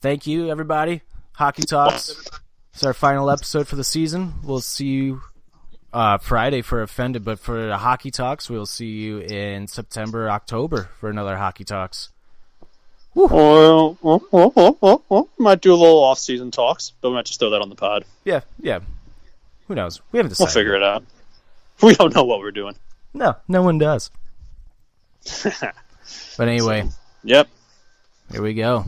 Thank you, everybody. Hockey Talks. It's our final episode for the season. We'll see you Friday for Offended, but for the Hockey Talks, we'll see you in September, October for another Hockey Talks. Well, might do a little off-season talks, but we might just throw that on the pod. Yeah. Who knows? We haven't decided. We'll figure it out. We don't know what we're doing. No one does. But anyway. Yep. Here we go.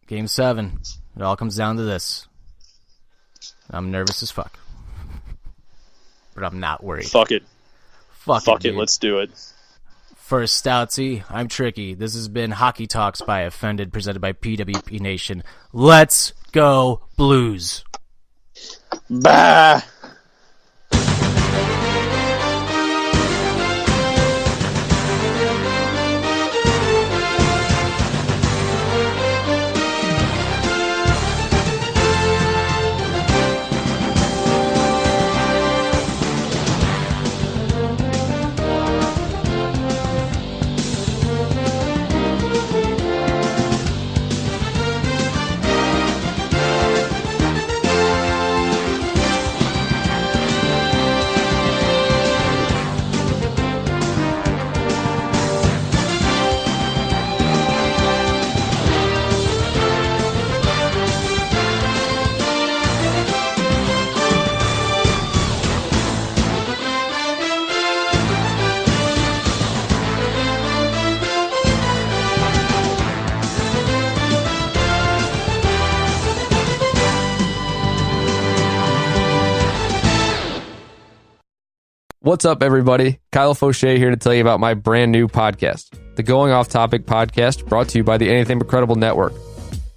Game 7. It all comes down to this. I'm nervous as fuck. But I'm not worried. Fuck it. Fuck it, let's do it. For Stoutsy, I'm Tricky. This has been Hockey Talks by Offended, presented by PWP Nation. Let's go Blues. Bah. What's up, everybody? Kyle Fauché here to tell you about my brand new podcast, the Going Off Topic podcast, brought to you by the Anything But Credible Network.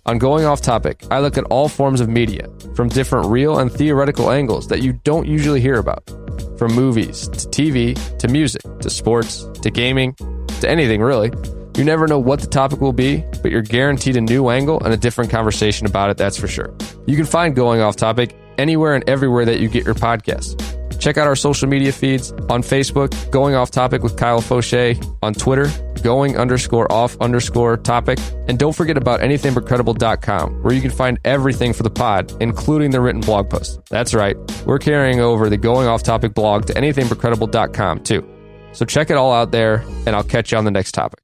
On Going Off Topic, I look at all forms of media, from different real and theoretical angles that you don't usually hear about. From movies, to TV, to music, to sports, to gaming, to anything really. You never know what the topic will be, but you're guaranteed a new angle and a different conversation about it, that's for sure. You can find Going Off Topic anywhere and everywhere that you get your podcasts. Check out our social media feeds on Facebook, Going Off Topic with Kyle Fauché, on Twitter, going_off_topic, and don't forget about anythingbutcredible.com, where you can find everything for the pod, including the written blog post. That's right, we're carrying over the Going Off Topic blog to anythingbutcredible.com too. So check it all out there, and I'll catch you on the next topic.